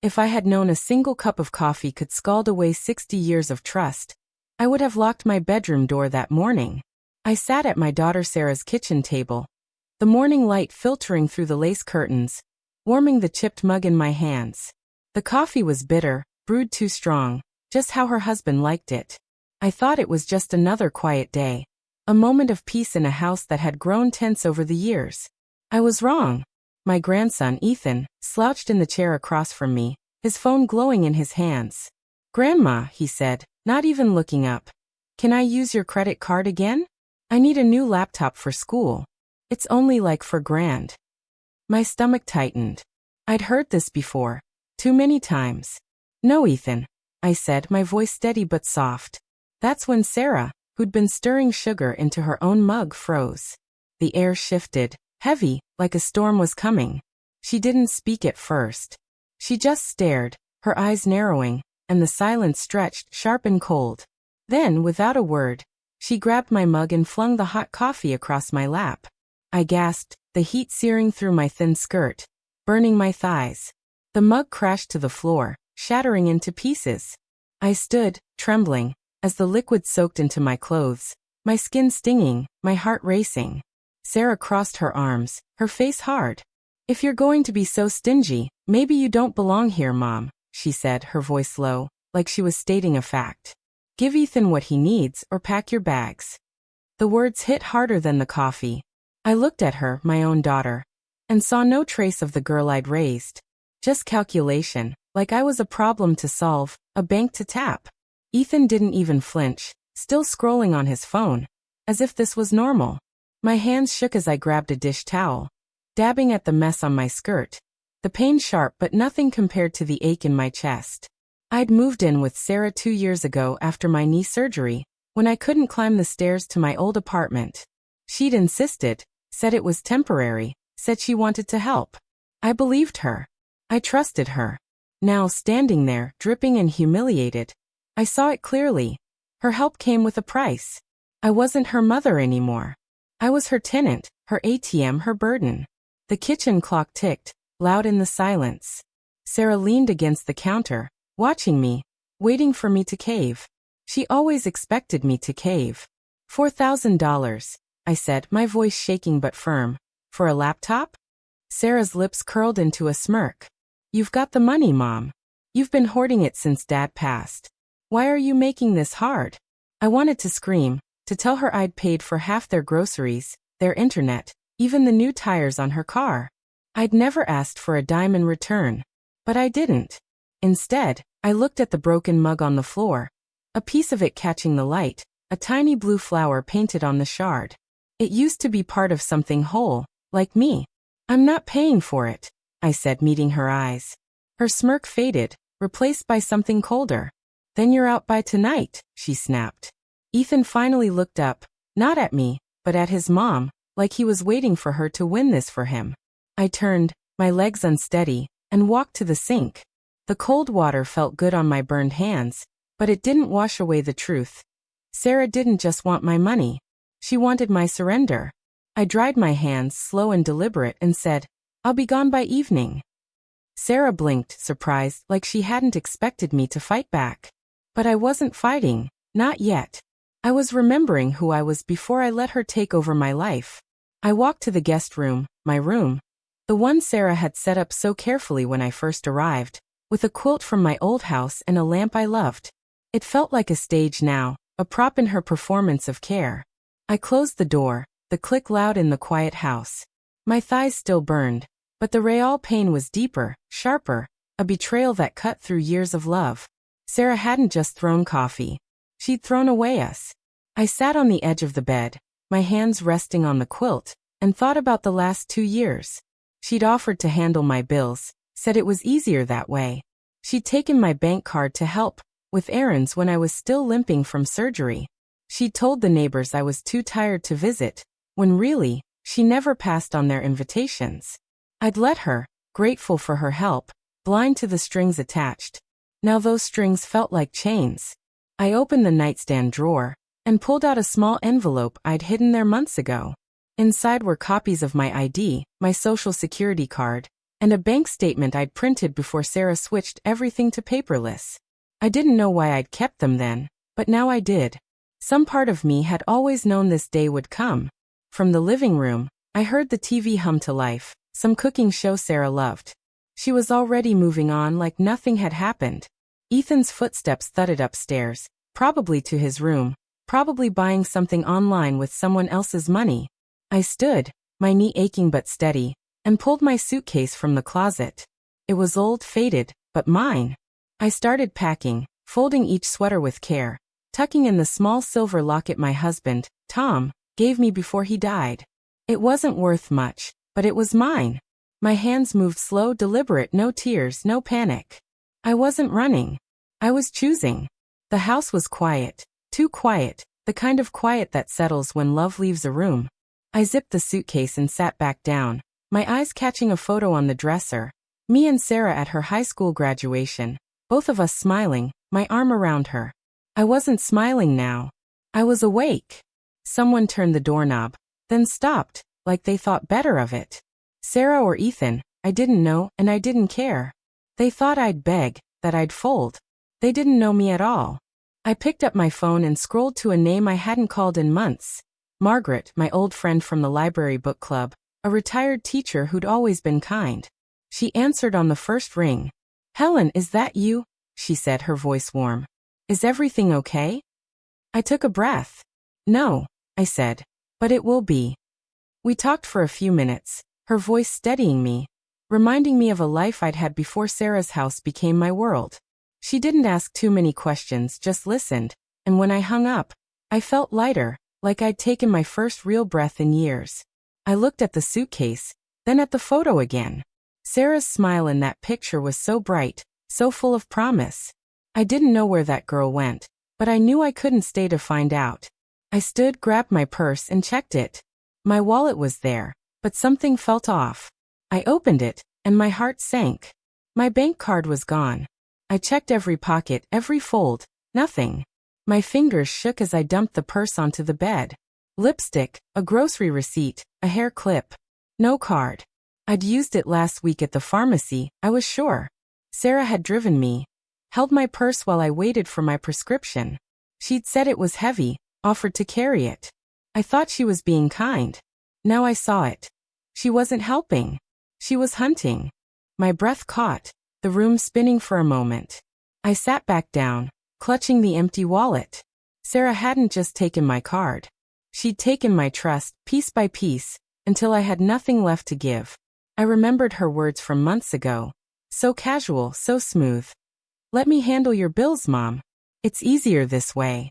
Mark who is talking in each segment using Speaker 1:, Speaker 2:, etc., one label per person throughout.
Speaker 1: If I had known a single cup of coffee could scald away 60 years of trust, I would have locked my bedroom door that morning. I sat at my daughter Sarah's kitchen table, the morning light filtering through the lace curtains, warming the chipped mug in my hands. The coffee was bitter, brewed too strong, just how her husband liked it. I thought it was just another quiet day, a moment of peace in a house that had grown tense over the years. I was wrong. My grandson, Ethan, slouched in the chair across from me, his phone glowing in his hands. "Grandma," he said, not even looking up. "Can I use your credit card again? I need a new laptop for school. It's only like $4,000. My stomach tightened. I'd heard this before. Too many times. "No, Ethan," I said, my voice steady but soft. That's when Sarah, who'd been stirring sugar into her own mug, froze. The air shifted, heavy, like a storm was coming. She didn't speak at first. She just stared, her eyes narrowing, and the silence stretched, sharp and cold. Then, without a word, she grabbed my mug and flung the hot coffee across my lap. I gasped, the heat searing through my thin skirt, burning my thighs. The mug crashed to the floor, shattering into pieces. I stood, trembling, as the liquid soaked into my clothes, my skin stinging, my heart racing. Sarah crossed her arms, her face hard. "If you're going to be so stingy, maybe you don't belong here, Mom," she said, her voice low, like she was stating a fact. "Give Ethan what he needs or pack your bags." The words hit harder than the coffee. I looked at her, my own daughter, and saw no trace of the girl I'd raised. Just calculation, like I was a problem to solve, a bank to tap. Ethan didn't even flinch, still scrolling on his phone, as if this was normal. My hands shook as I grabbed a dish towel, dabbing at the mess on my skirt. The pain sharp but nothing compared to the ache in my chest. I'd moved in with Sarah 2 years ago after my knee surgery, when I couldn't climb the stairs to my old apartment. She'd insisted, said it was temporary, said she wanted to help. I believed her. I trusted her. Now, standing there, dripping and humiliated, I saw it clearly. Her help came with a price. I wasn't her mother anymore. I was her tenant, her ATM, her burden. The kitchen clock ticked, loud in the silence. Sarah leaned against the counter, watching me, waiting for me to cave. She always expected me to cave. $4,000, I said, my voice shaking but firm. "For a laptop?" Sarah's lips curled into a smirk. "You've got the money, Mom. You've been hoarding it since Dad passed. Why are you making this hard?" I wanted to scream, to tell her I'd paid for half their groceries, their internet, even the new tires on her car. I'd never asked for a dime in return. But I didn't. Instead, I looked at the broken mug on the floor, a piece of it catching the light, a tiny blue flower painted on the shard. It used to be part of something whole, like me. "I'm not paying for it," I said, meeting her eyes. Her smirk faded, replaced by something colder. "Then you're out by tonight," she snapped. Ethan finally looked up, not at me, but at his mom, like he was waiting for her to win this for him. I turned, my legs unsteady, and walked to the sink. The cold water felt good on my burned hands, but it didn't wash away the truth. Sarah didn't just want my money. She wanted my surrender. I dried my hands, slow and deliberate, and said, "I'll be gone by evening." Sarah blinked, surprised, like she hadn't expected me to fight back. But I wasn't fighting, not yet. I was remembering who I was before I let her take over my life. I walked to the guest room, my room, the one Sarah had set up so carefully when I first arrived, with a quilt from my old house and a lamp I loved. It felt like a stage now, a prop in her performance of care. I closed the door, the click loud in the quiet house. My thighs still burned, but the real pain was deeper, sharper, a betrayal that cut through years of love. Sarah hadn't just thrown coffee. She'd thrown away us. I sat on the edge of the bed, my hands resting on the quilt, and thought about the last 2 years. She'd offered to handle my bills, said it was easier that way. She'd taken my bank card to help with errands when I was still limping from surgery. She'd told the neighbors I was too tired to visit, when really, she never passed on their invitations. I'd let her, grateful for her help, blind to the strings attached. Now those strings felt like chains. I opened the nightstand drawer and pulled out a small envelope I'd hidden there months ago. Inside were copies of my ID, my social security card, and a bank statement I'd printed before Sarah switched everything to paperless. I didn't know why I'd kept them then, but now I did. Some part of me had always known this day would come. From the living room, I heard the TV hum to life, some cooking show Sarah loved. She was already moving on like nothing had happened. Ethan's footsteps thudded upstairs, probably to his room, probably buying something online with someone else's money. I stood, my knee aching but steady, and pulled my suitcase from the closet. It was old, faded, but mine. I started packing, folding each sweater with care, tucking in the small silver locket my husband, Tom, gave me before he died. It wasn't worth much, but it was mine. My hands moved slow, deliberate, no tears, no panic. I wasn't running. I was choosing. The house was quiet, too quiet, the kind of quiet that settles when love leaves a room. I zipped the suitcase and sat back down, my eyes catching a photo on the dresser. Me and Sarah at her high school graduation, both of us smiling, my arm around her. I wasn't smiling now. I was awake. Someone turned the doorknob, then stopped, like they thought better of it. Sarah or Ethan, I didn't know, and I didn't care. They thought I'd beg, that I'd fold. They didn't know me at all. I picked up my phone and scrolled to a name I hadn't called in months. Margaret, my old friend from the library book club, a retired teacher who'd always been kind. She answered on the first ring. "Helen, is that you?" she said, her voice warm. "Is everything okay?" I took a breath. "No," I said, "but it will be." We talked for a few minutes, her voice steadying me, reminding me of a life I'd had before Sarah's house became my world. She didn't ask too many questions, just listened, and when I hung up, I felt lighter, like I'd taken my first real breath in years. I looked at the suitcase, then at the photo again. Sarah's smile in that picture was so bright, so full of promise. I didn't know where that girl went, but I knew I couldn't stay to find out. I stood, grabbed my purse, and checked it. My wallet was there, but something felt off. I opened it, and my heart sank. My bank card was gone. I checked every pocket, every fold, nothing. My fingers shook as I dumped the purse onto the bed. Lipstick, a grocery receipt, a hair clip. No card. I'd used it last week at the pharmacy, I was sure. Sarah had driven me, held my purse while I waited for my prescription. She'd said it was heavy, offered to carry it. I thought she was being kind. Now I saw it. She wasn't helping. She was hunting. My breath caught, the room spinning for a moment. I sat back down, clutching the empty wallet. Sarah hadn't just taken my card. She'd taken my trust, piece by piece, until I had nothing left to give. I remembered her words from months ago. So casual, so smooth. "Let me handle your bills, Mom. It's easier this way."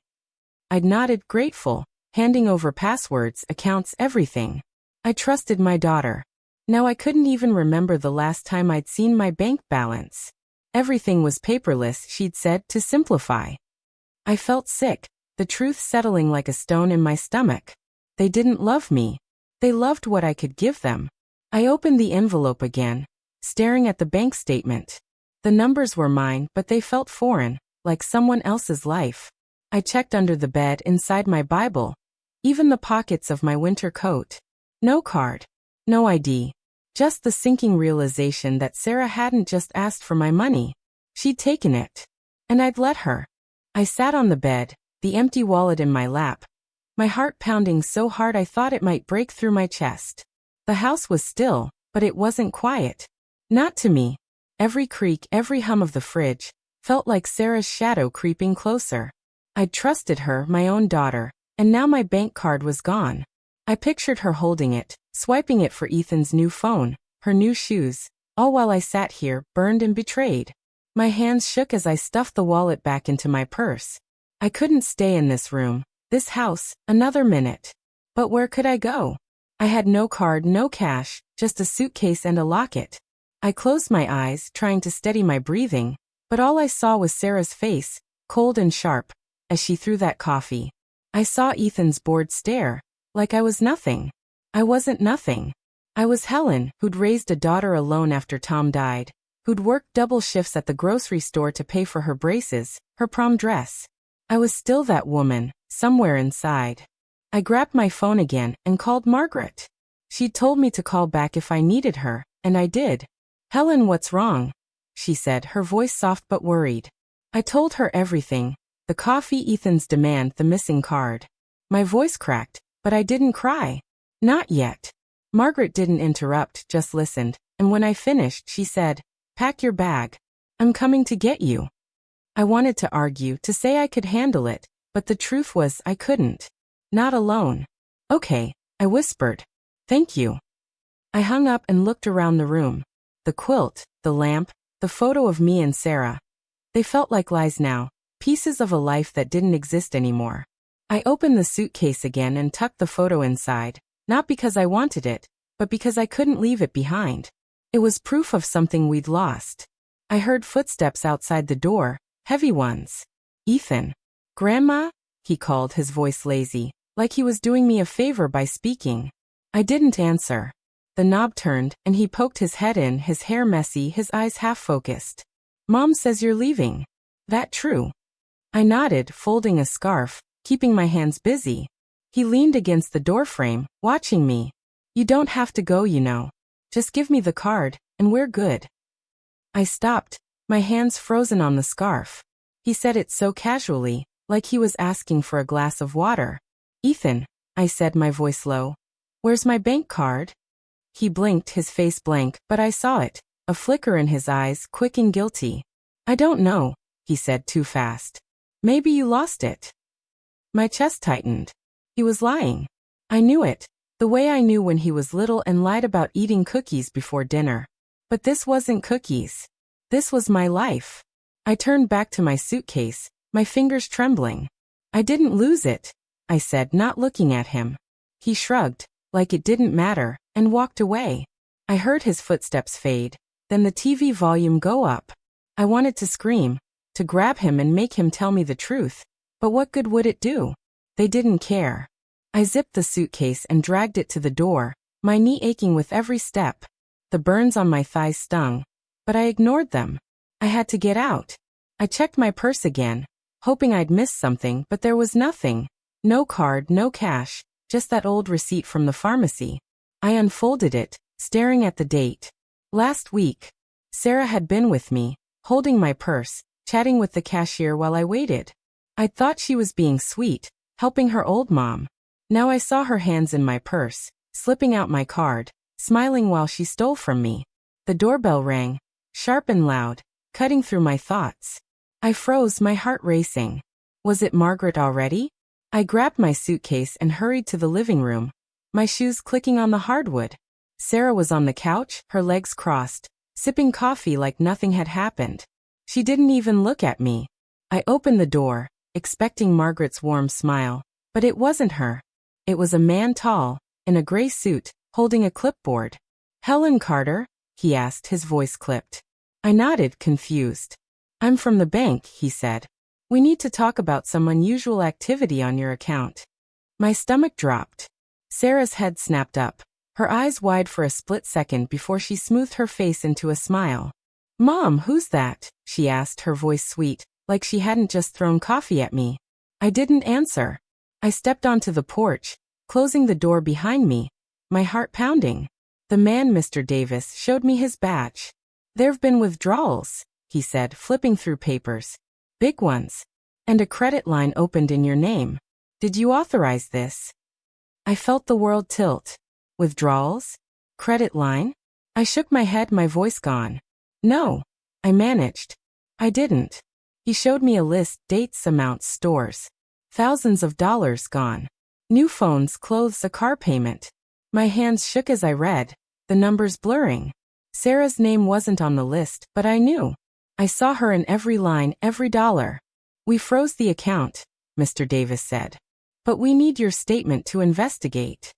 Speaker 1: I'd nodded, grateful, handing over passwords, accounts, everything. I trusted my daughter. Now I couldn't even remember the last time I'd seen my bank balance. Everything was paperless, she'd said, to simplify. I felt sick, the truth settling like a stone in my stomach. They didn't love me. They loved what I could give them. I opened the envelope again, staring at the bank statement. The numbers were mine, but they felt foreign, like someone else's life. I checked under the bed, inside my Bible, even the pockets of my winter coat. No card. No ID. Just the sinking realization that Sarah hadn't just asked for my money. She'd taken it. And I'd let her. I sat on the bed, the empty wallet in my lap, my heart pounding so hard I thought it might break through my chest. The house was still, but it wasn't quiet. Not to me. Every creak, every hum of the fridge, felt like Sarah's shadow creeping closer. I'd trusted her, my own daughter, and now my bank card was gone. I pictured her holding it, swiping it for Ethan's new phone, her new shoes, all while I sat here, burned and betrayed. My hands shook as I stuffed the wallet back into my purse. I couldn't stay in this room, this house, another minute. But where could I go? I had no card, no cash, just a suitcase and a locket. I closed my eyes, trying to steady my breathing, but all I saw was Sarah's face, cold and sharp, as she threw that coffee. I saw Ethan's bored stare, like I was nothing. I wasn't nothing. I was Helen, who'd raised a daughter alone after Tom died, who'd worked double shifts at the grocery store to pay for her braces, her prom dress. I was still that woman, somewhere inside. I grabbed my phone again and called Margaret. She'd told me to call back if I needed her, and I did. Helen, what's wrong? She said, her voice soft but worried. I told her everything. The coffee, Ethan's demand, the missing card. My voice cracked, but I didn't cry. Not yet. Margaret didn't interrupt, just listened, and when I finished, she said, pack your bag. I'm coming to get you. I wanted to argue, to say I could handle it, but the truth was I couldn't. Not alone. Okay, I whispered. Thank you. I hung up and looked around the room. The quilt, the lamp, the photo of me and Sarah. They felt like lies now, pieces of a life that didn't exist anymore. I opened the suitcase again and tucked the photo inside, not because I wanted it, but because I couldn't leave it behind. It was proof of something we'd lost. I heard footsteps outside the door, heavy ones. Ethan. Grandma? He called, his voice lazy, like he was doing me a favor by speaking. I didn't answer. The knob turned, and he poked his head in, his hair messy, his eyes half-focused. Mom says you're leaving. That true? I nodded, folding a scarf, keeping my hands busy. He leaned against the doorframe, watching me. You don't have to go, you know. Just give me the card, and we're good. I stopped, my hands frozen on the scarf. He said it so casually, like he was asking for a glass of water. Ethan, I said, my voice low. Where's my bank card? He blinked, his face blank, but I saw it, a flicker in his eyes, quick and guilty. I don't know, he said too fast. Maybe you lost it. My chest tightened. He was lying. I knew it, the way I knew when he was little and lied about eating cookies before dinner. But this wasn't cookies. This was my life. I turned back to my suitcase, my fingers trembling. I didn't lose it, I said, not looking at him. He shrugged, like it didn't matter, and walked away. I heard his footsteps fade, then the TV volume go up. I wanted to scream, to grab him and make him tell me the truth, but what good would it do? They didn't care. I zipped the suitcase and dragged it to the door, my knee aching with every step. The burns on my thighs stung, but I ignored them. I had to get out. I checked my purse again, hoping I'd missed something, but there was nothing. No card, no cash, just that old receipt from the pharmacy. I unfolded it, staring at the date. Last week. Sarah had been with me, holding my purse, chatting with the cashier while I waited. I'd thought she was being sweet, helping her old mom. Now I saw her hands in my purse, slipping out my card, smiling while she stole from me. The doorbell rang, sharp and loud, cutting through my thoughts. I froze, my heart racing. Was it Margaret already? I grabbed my suitcase and hurried to the living room, my shoes clicking on the hardwood. Sarah was on the couch, her legs crossed, sipping coffee like nothing had happened. She didn't even look at me. I opened the door, expecting Margaret's warm smile, but it wasn't her. It was a man tall, in a gray suit, holding a clipboard. Helen Carter? He asked, his voice clipped. I nodded, confused. I'm from the bank, he said. We need to talk about some unusual activity on your account. My stomach dropped. Sarah's head snapped up, her eyes wide for a split second before she smoothed her face into a smile. Mom, who's that? She asked, her voice sweet, like she hadn't just thrown coffee at me. I didn't answer. I stepped onto the porch, closing the door behind me, my heart pounding. The man, Mr. Davis, showed me his badge. There've been withdrawals, he said, flipping through papers. Big ones. And a credit line opened in your name. Did you authorize this? I felt the world tilt. Withdrawals? Credit line? I shook my head, my voice gone. No. I managed. I didn't. He showed me a list, dates, amounts, stores. Thousands of dollars gone. New phones, clothes, a car payment. My hands shook as I read, the numbers blurring. Sarah's name wasn't on the list, but I knew. I saw her in every line, every dollar. We froze the account, Mr. Davis said. But we need your statement to investigate.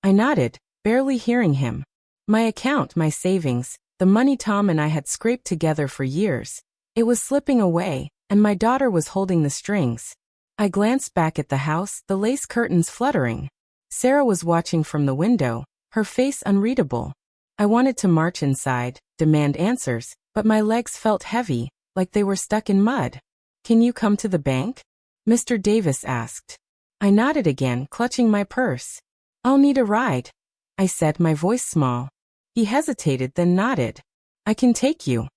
Speaker 1: I nodded, barely hearing him. My account, my savings, the money Tom and I had scraped together for years. It was slipping away, and my daughter was holding the strings. I glanced back at the house, the lace curtains fluttering. Sarah was watching from the window, her face unreadable. I wanted to march inside, demand answers, but my legs felt heavy, like they were stuck in mud. Can you come to the bank? Mr. Davis asked. I nodded again, clutching my purse. I'll need a ride, I said, my voice small. He hesitated, then nodded. I can take you.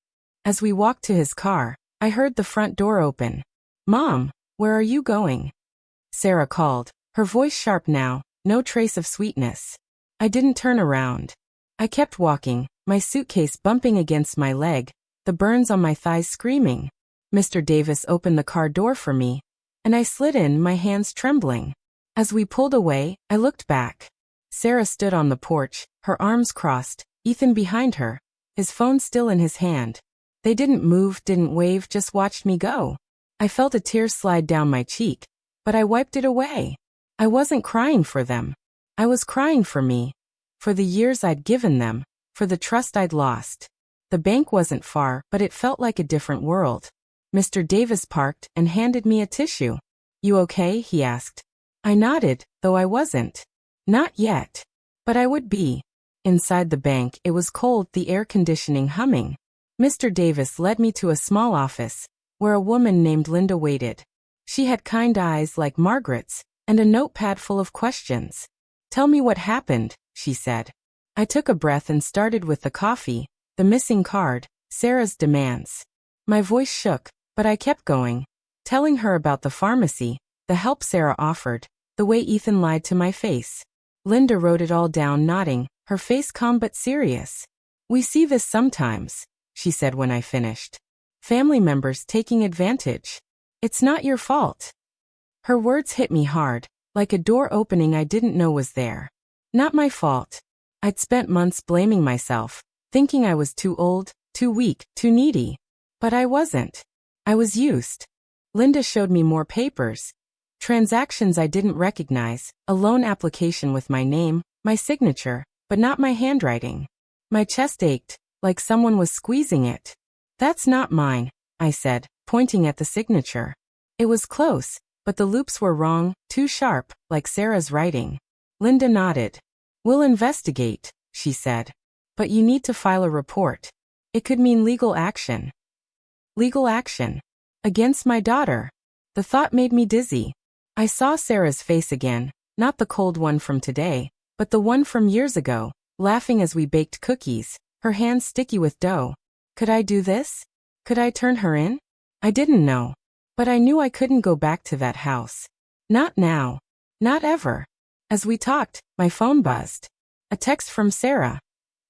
Speaker 1: As we walked to his car, I heard the front door open. Mom, where are you going? Sarah called, her voice sharp now, no trace of sweetness. I didn't turn around. I kept walking, my suitcase bumping against my leg, the burns on my thighs screaming. Mr. Davis opened the car door for me, and I slid in, my hands trembling. As we pulled away, I looked back. Sarah stood on the porch, her arms crossed, Ethan behind her, his phone still in his hand. They didn't move, didn't wave, just watched me go. I felt a tear slide down my cheek, but I wiped it away. I wasn't crying for them. I was crying for me, for the years I'd given them, for the trust I'd lost. The bank wasn't far, but it felt like a different world. Mr. Davis parked and handed me a tissue. You okay? He asked. I nodded, though I wasn't. Not yet. But I would be. Inside the bank, it was cold, the air conditioning humming. Mr. Davis led me to a small office, where a woman named Linda waited. She had kind eyes like Margaret's, and a notepad full of questions. Tell me what happened, she said. I took a breath and started with the coffee, the missing card, Sarah's demands. My voice shook, but I kept going, telling her about the pharmacy, the help Sarah offered, the way Ethan lied to my face. Linda wrote it all down, nodding, her face calm but serious. We see this sometimes, she said when I finished. Family members taking advantage. It's not your fault. Her words hit me hard, like a door opening I didn't know was there. Not my fault. I'd spent months blaming myself, thinking I was too old, too weak, too needy. But I wasn't. I was used. Linda showed me more papers. Transactions I didn't recognize, a loan application with my name, my signature, but not my handwriting. My chest ached, like someone was squeezing it. That's not mine, I said, pointing at the signature. It was close, but the loops were wrong, too sharp, like Sarah's writing. Linda nodded. We'll investigate, she said. But you need to file a report. It could mean legal action. Legal action. Against my daughter. The thought made me dizzy. I saw Sarah's face again, not the cold one from today, but the one from years ago, laughing as we baked cookies, her hands sticky with dough. Could I do this? Could I turn her in? I didn't know. But I knew I couldn't go back to that house. Not now. Not ever. As we talked, my phone buzzed. A text from Sarah.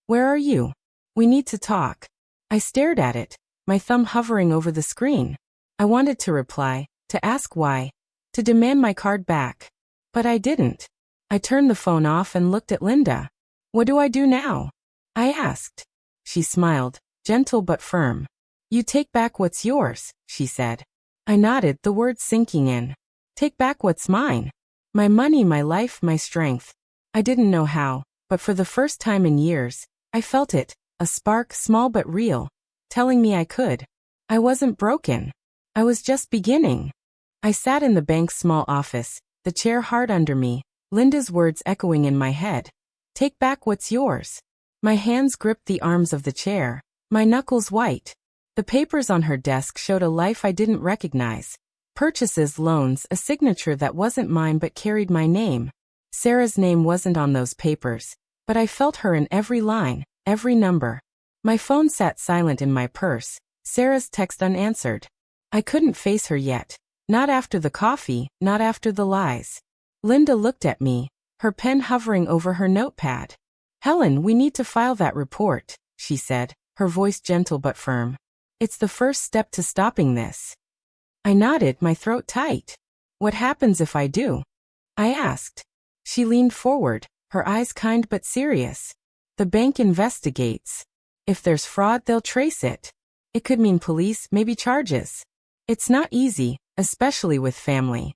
Speaker 1: Where are you? We need to talk. I stared at it, my thumb hovering over the screen. I wanted to reply, to ask why, to demand my card back. But I didn't. I turned the phone off and looked at Linda. What do I do now? I asked. She smiled, gentle but firm. You take back what's yours, she said. I nodded, the words sinking in. Take back what's mine. My money, my life, my strength. I didn't know how, but for the first time in years, I felt it, a spark, small but real, telling me I could. I wasn't broken. I was just beginning. I sat in the bank's small office, the chair hard under me, Linda's words echoing in my head. Take back what's yours. My hands gripped the arms of the chair, my knuckles white. The papers on her desk showed a life I didn't recognize. Purchases, loans, a signature that wasn't mine but carried my name. Sarah's name wasn't on those papers, but I felt her in every line, every number. My phone sat silent in my purse, Sarah's text unanswered. I couldn't face her yet. Not after the coffee, not after the lies. Linda looked at me, her pen hovering over her notepad. Helen, we need to file that report, she said, her voice gentle but firm. It's the first step to stopping this. I nodded, my throat tight. What happens if I do? I asked. She leaned forward, her eyes kind but serious. The bank investigates. If there's fraud, they'll trace it. It could mean police, maybe charges. It's not easy, especially with family.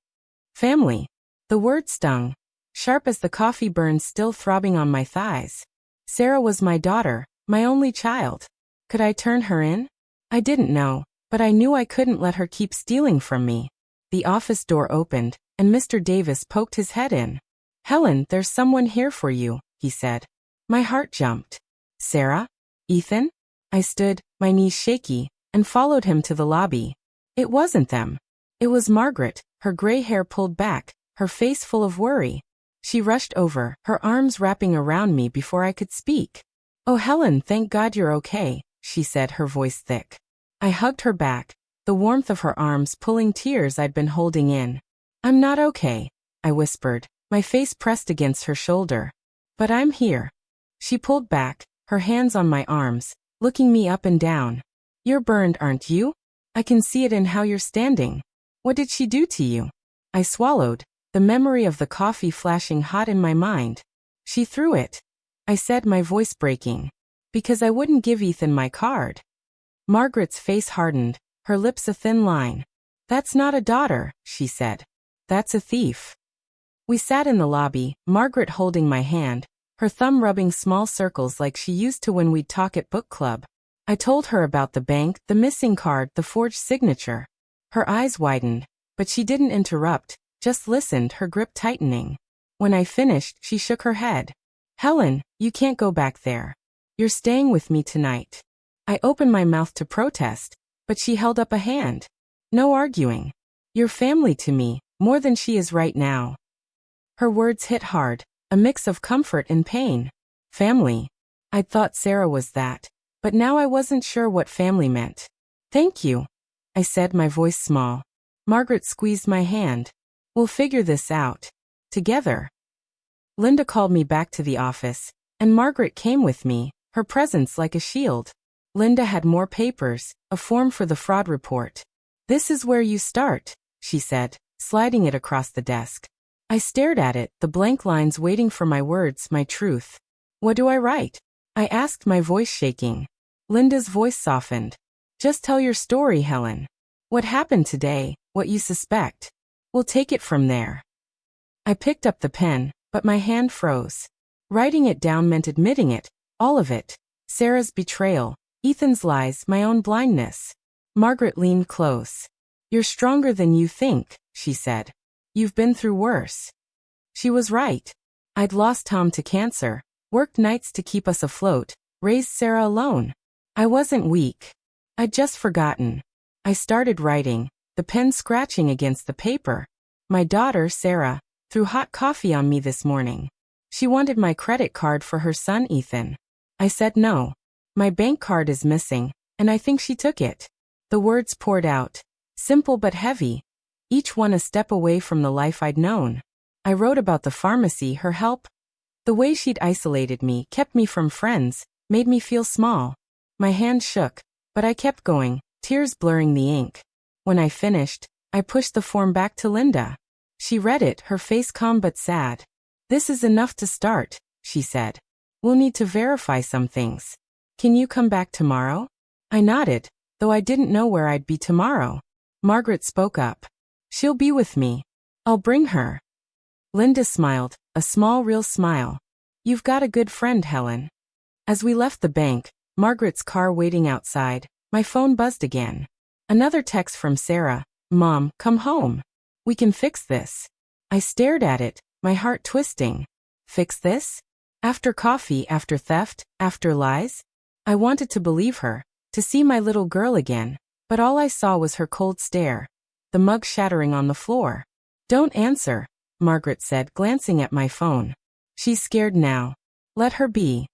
Speaker 1: Family. The word stung, sharp as the coffee burns still throbbing on my thighs. Sarah was my daughter, my only child. Could I turn her in? I didn't know, but I knew I couldn't let her keep stealing from me. The office door opened, and Mr. Davis poked his head in. Helen, there's someone here for you, he said. My heart jumped. Sarah? Ethan? I stood, my knees shaky, and followed him to the lobby. It wasn't them. It was Margaret, her gray hair pulled back, her face full of worry. She rushed over, her arms wrapping around me before I could speak. Oh Helen, thank God you're okay, she said, her voice thick. I hugged her back, the warmth of her arms pulling tears I'd been holding in. I'm not okay, I whispered, my face pressed against her shoulder. But I'm here. She pulled back, her hands on my arms, looking me up and down. You're burned, aren't you? I can see it in how you're standing. What did she do to you? I swallowed, the memory of the coffee flashing hot in my mind. She threw it, I said, my voice breaking. Because I wouldn't give Ethan my card. Margaret's face hardened, her lips a thin line. That's not a daughter, she said. That's a thief. We sat in the lobby, Margaret holding my hand, her thumb rubbing small circles like she used to when we'd talk at book club. I told her about the bank, the missing card, the forged signature. Her eyes widened, but she didn't interrupt, just listened, her grip tightening. When I finished, she shook her head. Helen, you can't go back there. You're staying with me tonight. I opened my mouth to protest, but she held up a hand. No arguing. You're family to me, more than she is right now. Her words hit hard, a mix of comfort and pain. Family. I'd thought Sarah was that, but now I wasn't sure what family meant. Thank you, I said, my voice small. Margaret squeezed my hand. We'll figure this out. Together. Linda called me back to the office, and Margaret came with me, her presence like a shield. Linda had more papers, a form for the fraud report. This is where you start, she said, sliding it across the desk. I stared at it, the blank lines waiting for my words, my truth. What do I write? I asked, my voice shaking. Linda's voice softened. Just tell your story, Helen. What happened today, what you suspect. We'll take it from there. I picked up the pen, but my hand froze. Writing it down meant admitting it, all of it. Sarah's betrayal, Ethan's lies, my own blindness. Margaret leaned close. You're stronger than you think, she said. You've been through worse. She was right. I'd lost Tom to cancer, worked nights to keep us afloat, raised Sarah alone. I wasn't weak. I'd just forgotten. I started writing, the pen scratching against the paper. My daughter, Sarah, threw hot coffee on me this morning. She wanted my credit card for her son, Ethan. I said no. My bank card is missing, and I think she took it. The words poured out, simple but heavy, each one a step away from the life I'd known. I wrote about the pharmacy, her help. The way she'd isolated me, kept me from friends, made me feel small. My hand shook, but I kept going, tears blurring the ink. When I finished, I pushed the form back to Linda. She read it, her face calm but sad. This is enough to start, she said. We'll need to verify some things. Can you come back tomorrow? I nodded, though I didn't know where I'd be tomorrow. Margaret spoke up. She'll be with me. I'll bring her. Linda smiled, a small real smile. You've got a good friend, Helen. As we left the bank, Margaret's car waiting outside, my phone buzzed again. Another text from Sarah. Mom, come home. We can fix this. I stared at it, my heart twisting. Fix this? After coffee, after theft, after lies? I wanted to believe her, to see my little girl again, but all I saw was her cold stare, the mug shattering on the floor. Don't answer, Margaret said, glancing at my phone. She's scared now. Let her be.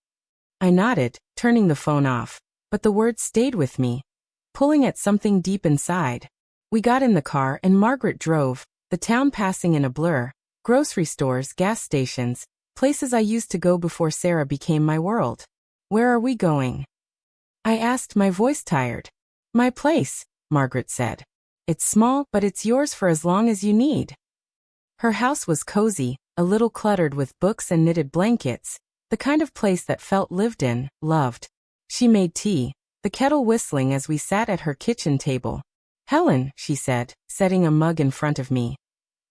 Speaker 1: I nodded, turning the phone off, but the words stayed with me, pulling at something deep inside. We got in the car and Margaret drove, the town passing in a blur, grocery stores, gas stations, places I used to go before Sarah became my world. Where are we going? I asked, my voice tired. My place, Margaret said. It's small, but it's yours for as long as you need. Her house was cozy, a little cluttered with books and knitted blankets, the kind of place that felt lived in, loved. She made tea, the kettle whistling as we sat at her kitchen table. Helen, she said, setting a mug in front of me.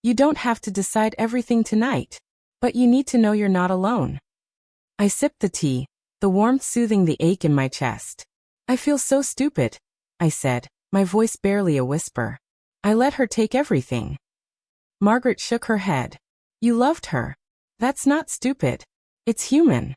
Speaker 1: You don't have to decide everything tonight, but you need to know you're not alone. I sipped the tea, the warmth soothing the ache in my chest. I feel so stupid, I said, my voice barely a whisper. I let her take everything. Margaret shook her head. You loved her. That's not stupid. It's human.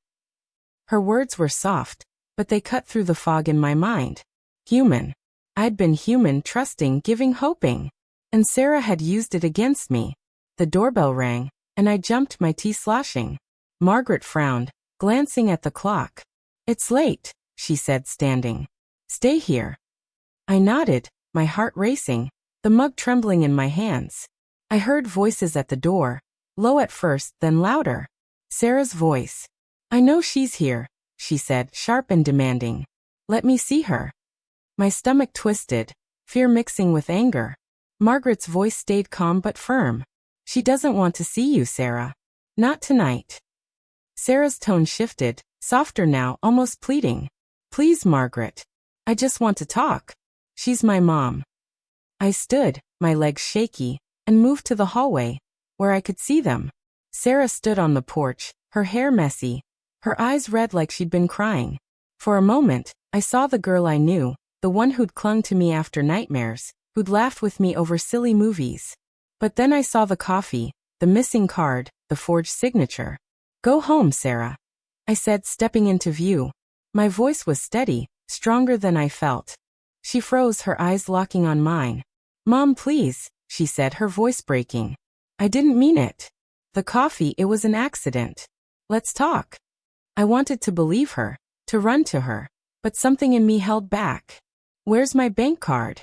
Speaker 1: Her words were soft, but they cut through the fog in my mind. Human. I'd been human, trusting, giving, hoping. And Sarah had used it against me. The doorbell rang, and I jumped, my tea sloshing. Margaret frowned, glancing at the clock. It's late, she said, standing. Stay here. I nodded, my heart racing, the mug trembling in my hands. I heard voices at the door, low at first, then louder. Sarah's voice. I know she's here, she said, sharp and demanding. Let me see her. My stomach twisted, fear mixing with anger. Margaret's voice stayed calm but firm. She doesn't want to see you, Sarah. Not tonight. Sarah's tone shifted, softer now, almost pleading. Please, Margaret. I just want to talk. She's my mom. I stood, my legs shaky, and moved to the hallway, where I could see them. Sarah stood on the porch, her hair messy, her eyes red like she'd been crying. For a moment, I saw the girl I knew, the one who'd clung to me after nightmares, who'd laughed with me over silly movies. But then I saw the coffee, the missing card, the forged signature. Go home, Sarah, I said, stepping into view. My voice was steady, stronger than I felt. She froze, her eyes locking on mine. Mom, please, she said, her voice breaking. I didn't mean it. The coffee, it was an accident. Let's talk. I wanted to believe her, to run to her, but something in me held back. Where's my bank card?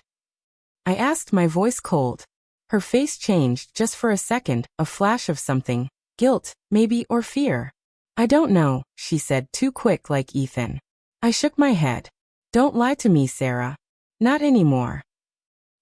Speaker 1: I asked, my voice cold. Her face changed just for a second, a flash of something, guilt, maybe, or fear. I don't know, she said, too quick like Ethan. I shook my head. Don't lie to me, Sarah. Not anymore.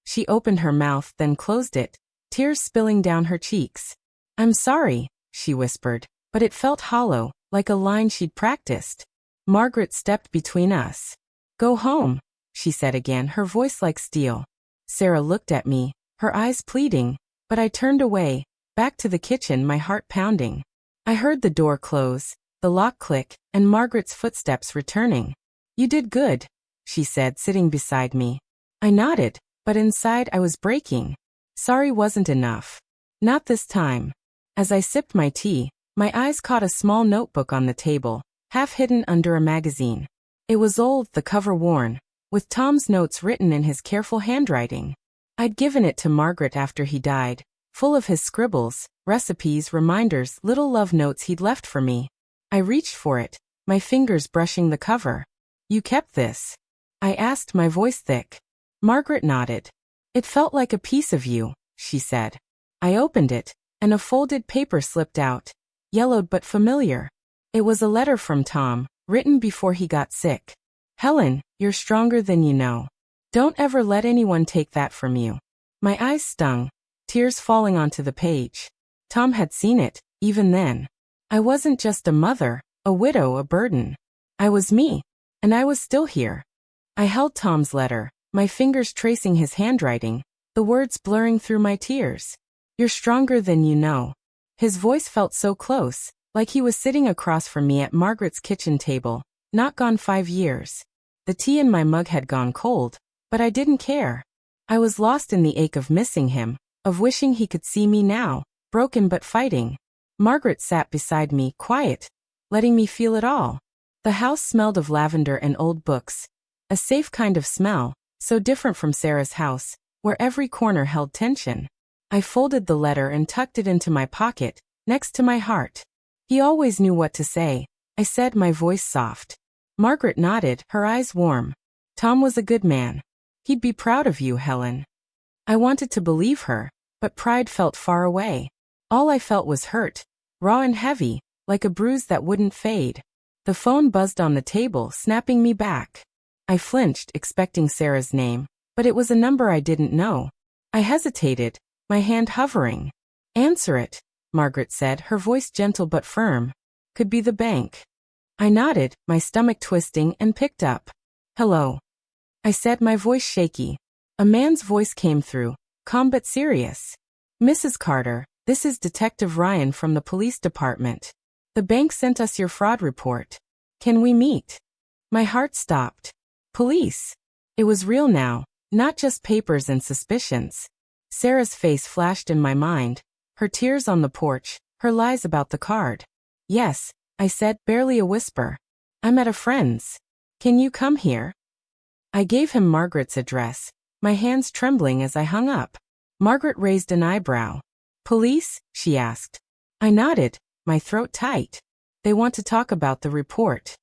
Speaker 1: She opened her mouth, then closed it, tears spilling down her cheeks. I'm sorry, she whispered, but it felt hollow, like a line she'd practiced. Margaret stepped between us. Go home, she said again, her voice like steel. Sarah looked at me, her eyes pleading, but I turned away, back to the kitchen, my heart pounding. I heard the door close, the lock click, and Margaret's footsteps returning. You did good, she said, sitting beside me. I nodded, but inside I was breaking. Sorry wasn't enough. Not this time. As I sipped my tea, my eyes caught a small notebook on the table, half hidden under a magazine. It was old, the cover worn, with Tom's notes written in his careful handwriting. I'd given it to Margaret after he died, full of his scribbles, recipes, reminders, little love notes he'd left for me. I reached for it, my fingers brushing the cover. You kept this? I asked, my voice thick. Margaret nodded. It felt like a piece of you, she said. I opened it, and a folded paper slipped out, yellowed but familiar. It was a letter from Tom, written before he got sick. Helen, you're stronger than you know. Don't ever let anyone take that from you. My eyes stung, tears falling onto the page. Tom had seen it, even then. I wasn't just a mother, a widow, a burden. I was me, and I was still here. I held Tom's letter, my fingers tracing his handwriting, the words blurring through my tears. You're stronger than you know. His voice felt so close, like he was sitting across from me at Margaret's kitchen table, not gone 5 years. The tea in my mug had gone cold, but I didn't care. I was lost in the ache of missing him, of wishing he could see me now, broken but fighting. Margaret sat beside me, quiet, letting me feel it all. The house smelled of lavender and old books, a safe kind of smell, so different from Sarah's house, where every corner held tension. I folded the letter and tucked it into my pocket, next to my heart. He always knew what to say, I said, my voice soft. Margaret nodded, her eyes warm. Tom was a good man. He'd be proud of you, Helen. I wanted to believe her, but pride felt far away. All I felt was hurt, raw and heavy, like a bruise that wouldn't fade. The phone buzzed on the table, snapping me back. I flinched, expecting Sarah's name, but it was a number I didn't know. I hesitated, my hand hovering. Answer it, Margaret said, her voice gentle but firm. Could be the bank. I nodded, my stomach twisting, and picked up. Hello. I said, my voice shaky. A man's voice came through, calm but serious. Mrs. Carter, this is Detective Ryan from the police department. The bank sent us your fraud report. Can we meet? My heart stopped. Police. It was real now, not just papers and suspicions. Sarah's face flashed in my mind, her tears on the porch, her lies about the card. Yes, I said, barely a whisper. I'm at a friend's. Can you come here? I gave him Margaret's address, my hands trembling as I hung up. Margaret raised an eyebrow. Police? She asked. I nodded, my throat tight. They want to talk about the report.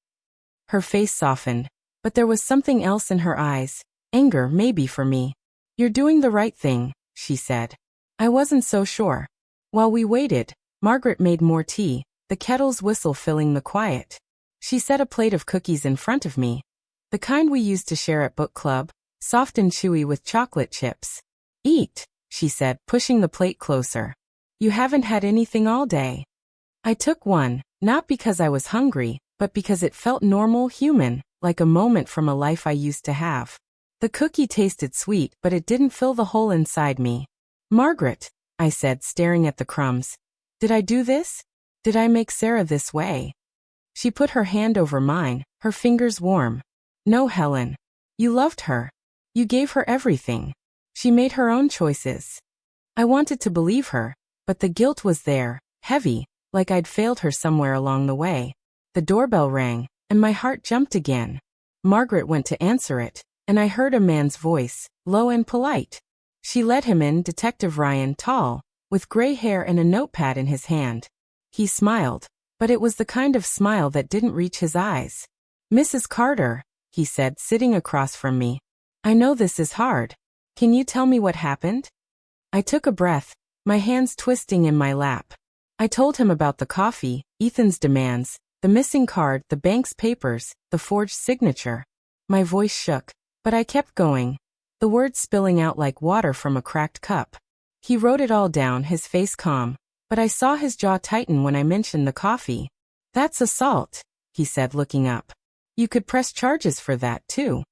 Speaker 1: Her face softened, But there was something else in her eyes. Anger, maybe, for me. "You're doing the right thing," she said. I wasn't so sure. While we waited, Margaret made more tea, the kettle's whistle filling the quiet. She set a plate of cookies in front of me. The kind we used to share at book club, soft and chewy with chocolate chips. "Eat," she said, pushing the plate closer. "You haven't had anything all day." I took one, not because I was hungry, but because it felt normal, human, like a moment from a life I used to have. The cookie tasted sweet, but it didn't fill the hole inside me. "Margaret," I said, staring at the crumbs. "Did I do this? Did I make Sarah this way?" She put her hand over mine, her fingers warm. "No, Helen. You loved her. You gave her everything. She made her own choices." I wanted to believe her, but the guilt was there, heavy, like I'd failed her somewhere along the way. The doorbell rang, and my heart jumped again. Margaret went to answer it, and I heard a man's voice, low and polite. She led him in, Detective Ryan, tall, with gray hair and a notepad in his hand. He smiled, but it was the kind of smile that didn't reach his eyes. "Mrs. Carter," he said, sitting across from me. "I know this is hard. Can you tell me what happened?" I took a breath, my hands twisting in my lap. I told him about the coffee, Ethan's demands, the missing card, the bank's papers, the forged signature. My voice shook, but I kept going, the words spilling out like water from a cracked cup. He wrote it all down, his face calm, but I saw his jaw tighten when I mentioned the coffee. "That's assault," he said, looking up. "You could press charges for that, too."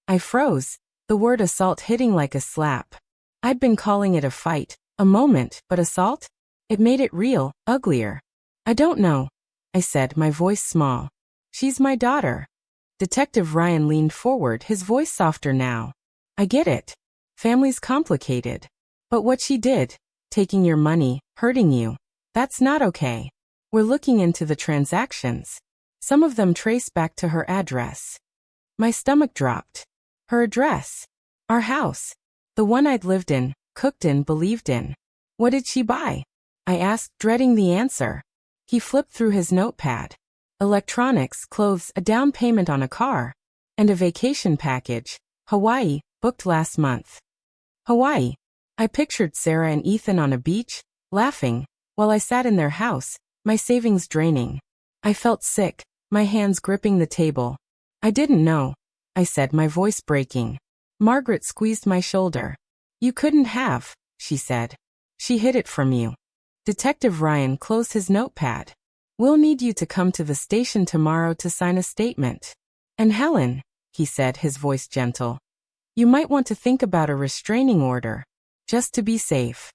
Speaker 1: I froze, the word assault hitting like a slap. I'd been calling it a fight, a moment, but assault? It made it real, uglier. "I don't know," I said, my voice small. "She's my daughter." Detective Ryan leaned forward, his voice softer now. "I get it. Family's complicated. But what she did, taking your money, hurting you, that's not okay. We're looking into the transactions. Some of them trace back to her address." My stomach dropped. Her address. Our house. The one I'd lived in, cooked in, believed in. "What did she buy?" I asked, dreading the answer. He flipped through his notepad. "Electronics, clothes, a down payment on a car, and a vacation package. Hawaii, booked last month." Hawaii. I pictured Sarah and Ethan on a beach, laughing, while I sat in their house, my savings draining. I felt sick, my hands gripping the table. "I didn't know," I said, my voice breaking. Margaret squeezed my shoulder. "You couldn't have," she said. "She hid it from you." Detective Ryan closed his notepad. "We'll need you to come to the station tomorrow to sign a statement. And Helen," he said, his voice gentle, "you might want to think about a restraining order, just to be safe."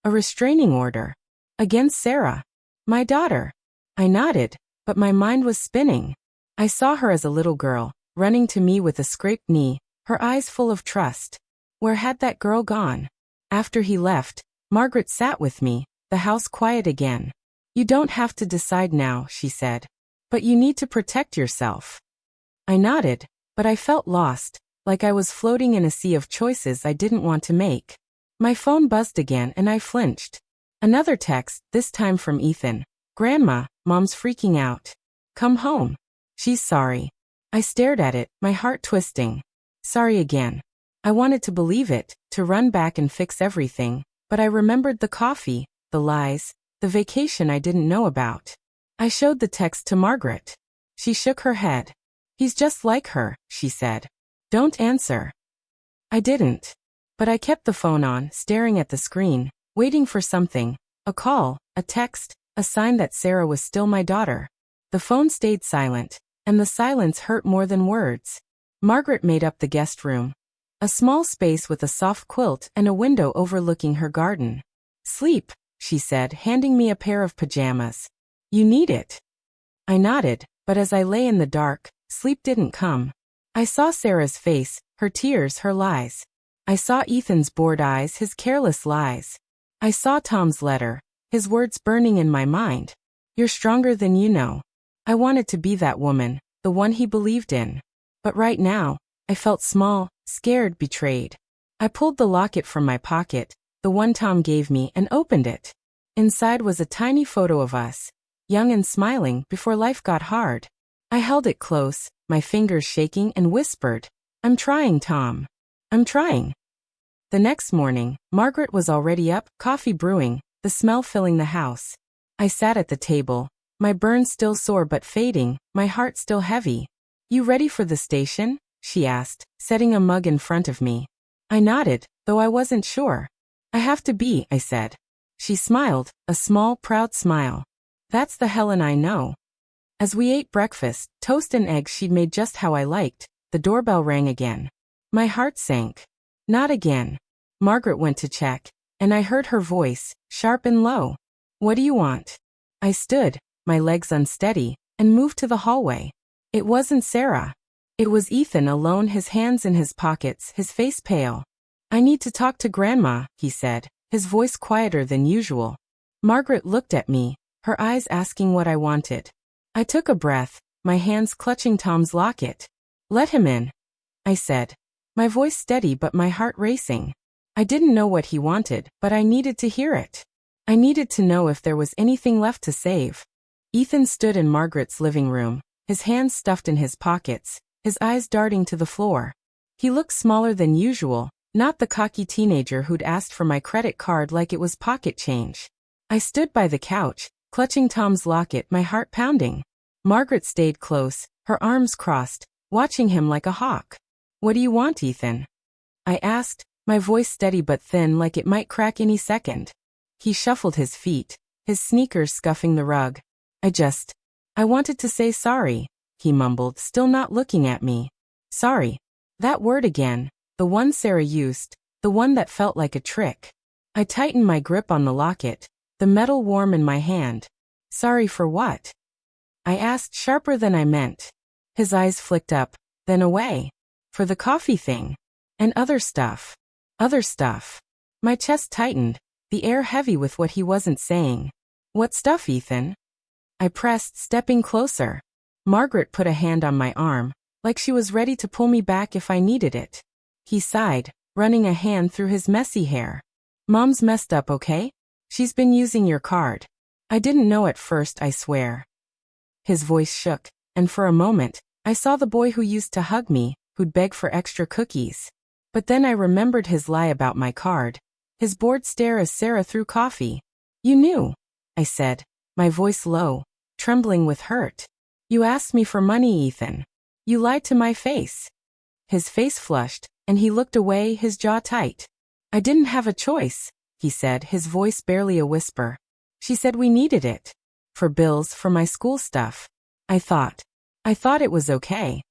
Speaker 1: A restraining order? Against Sarah? My daughter? I nodded, but my mind was spinning. I saw her as a little girl, running to me with a scraped knee, her eyes full of trust. Where had that girl gone? After he left, Margaret sat with me, the house quiet again. "You don't have to decide now," she said. "But you need to protect yourself." I nodded, but I felt lost, like I was floating in a sea of choices I didn't want to make. My phone buzzed again and I flinched. Another text, this time from Ethan. "Grandma, Mom's freaking out. Come home. She's sorry." I stared at it, my heart twisting. Sorry again. I wanted to believe it, to run back and fix everything, but I remembered the coffee, the lies, the vacation I didn't know about. I showed the text to Margaret. She shook her head. "He's just like her," she said. "Don't answer." I didn't. But I kept the phone on, staring at the screen, waiting for something, a call, a text, a sign that Sarah was still my daughter. The phone stayed silent, and the silence hurt more than words. Margaret made up the guest room. A small space with a soft quilt and a window overlooking her garden. "Sleep," she said, handing me a pair of pajamas. "You need it." I nodded, but as I lay in the dark, sleep didn't come. I saw Sarah's face, her tears, her lies. I saw Ethan's bored eyes, his careless lies. I saw Tom's letter, his words burning in my mind. "You're stronger than you know." I wanted to be that woman, the one he believed in. But right now, I felt small, scared, betrayed. I pulled the locket from my pocket, the one Tom gave me, and opened it. Inside was a tiny photo of us, young and smiling before life got hard. I held it close, my fingers shaking, and whispered, "I'm trying, Tom. I'm trying." The next morning, Margaret was already up, coffee brewing, the smell filling the house. I sat at the table, my burn still sore but fading, my heart still heavy. "You ready for the station?" she asked, setting a mug in front of me. I nodded, though I wasn't sure. "I have to be," I said. She smiled, a small, proud smile. "That's the Helen I know." As we ate breakfast, toast and eggs she'd made just how I liked, the doorbell rang again. My heart sank. Not again. Margaret went to check, and I heard her voice, sharp and low. "What do you want?" I stood, my legs unsteady, and moved to the hallway. It wasn't Sarah. It was Ethan alone, his hands in his pockets, his face pale. "I need to talk to Grandma," he said, his voice quieter than usual. Margaret looked at me, her eyes asking what I wanted. I took a breath, my hands clutching Tom's locket. "Let him in," I said, my voice steady but my heart racing. I didn't know what he wanted, but I needed to hear it. I needed to know if there was anything left to save. Ethan stood in Margaret's living room, his hands stuffed in his pockets, his eyes darting to the floor. He looked smaller than usual, not the cocky teenager who'd asked for my credit card like it was pocket change. I stood by the couch, clutching Tom's locket, my heart pounding. Margaret stayed close, her arms crossed, watching him like a hawk. "What do you want, Ethan?" I asked, my voice steady but thin like it might crack any second. He shuffled his feet, his sneakers scuffing the rug. I wanted to say sorry," he mumbled, still not looking at me. "Sorry." That word again, the one Sarah used, the one that felt like a trick. I tightened my grip on the locket, the metal warm in my hand. "Sorry for what?" I asked, sharper than I meant. His eyes flicked up, then away. "For the coffee thing. And other stuff." Other stuff. My chest tightened, the air heavy with what he wasn't saying. "What stuff, Ethan?" I pressed, stepping closer. Margaret put a hand on my arm, like she was ready to pull me back if I needed it. He sighed, running a hand through his messy hair. "Mom's messed up, okay? She's been using your card." I didn't know at first, I swear. His voice shook, and for a moment, I saw the boy who used to hug me, who'd beg for extra cookies. But then I remembered his lie about my card, his bored stare as Sarah threw coffee. "You knew," I said, my voice low, trembling with hurt. "You asked me for money, Ethan. You lied to my face." His face flushed, and he looked away, his jaw tight. "I didn't have a choice," he said, his voice barely a whisper. "She said we needed it. For bills, for my school stuff. I thought it was okay."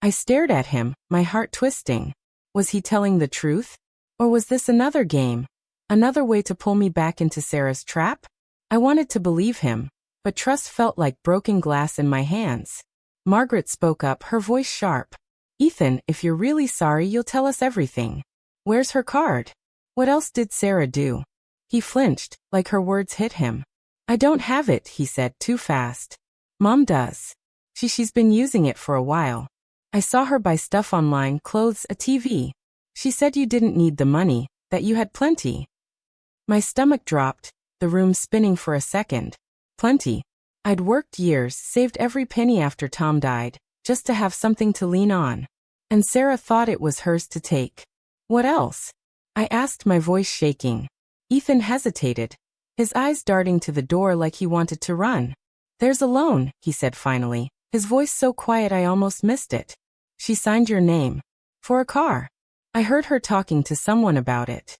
Speaker 1: I stared at him, my heart twisting. Was he telling the truth? Or was this another game? Another way to pull me back into Sarah's trap? I wanted to believe him, but trust felt like broken glass in my hands. Margaret spoke up, her voice sharp. "Ethan, if you're really sorry, you'll tell us everything. Where's her card? What else did Sarah do?" He flinched, like her words hit him. "I don't have it," he said, too fast. "Mom does. She's been using it for a while. I saw her buy stuff online, clothes, a TV. She said you didn't need the money, that you had plenty." My stomach dropped, the room spinning for a second. Plenty. I'd worked years, saved every penny after Tom died, just to have something to lean on. And Sarah thought it was hers to take. "What else?" I asked, my voice shaking. Ethan hesitated, his eyes darting to the door like he wanted to run. "There's a loan," he said finally, his voice so quiet I almost missed it. "She signed your name. For a car. I heard her talking to someone about it."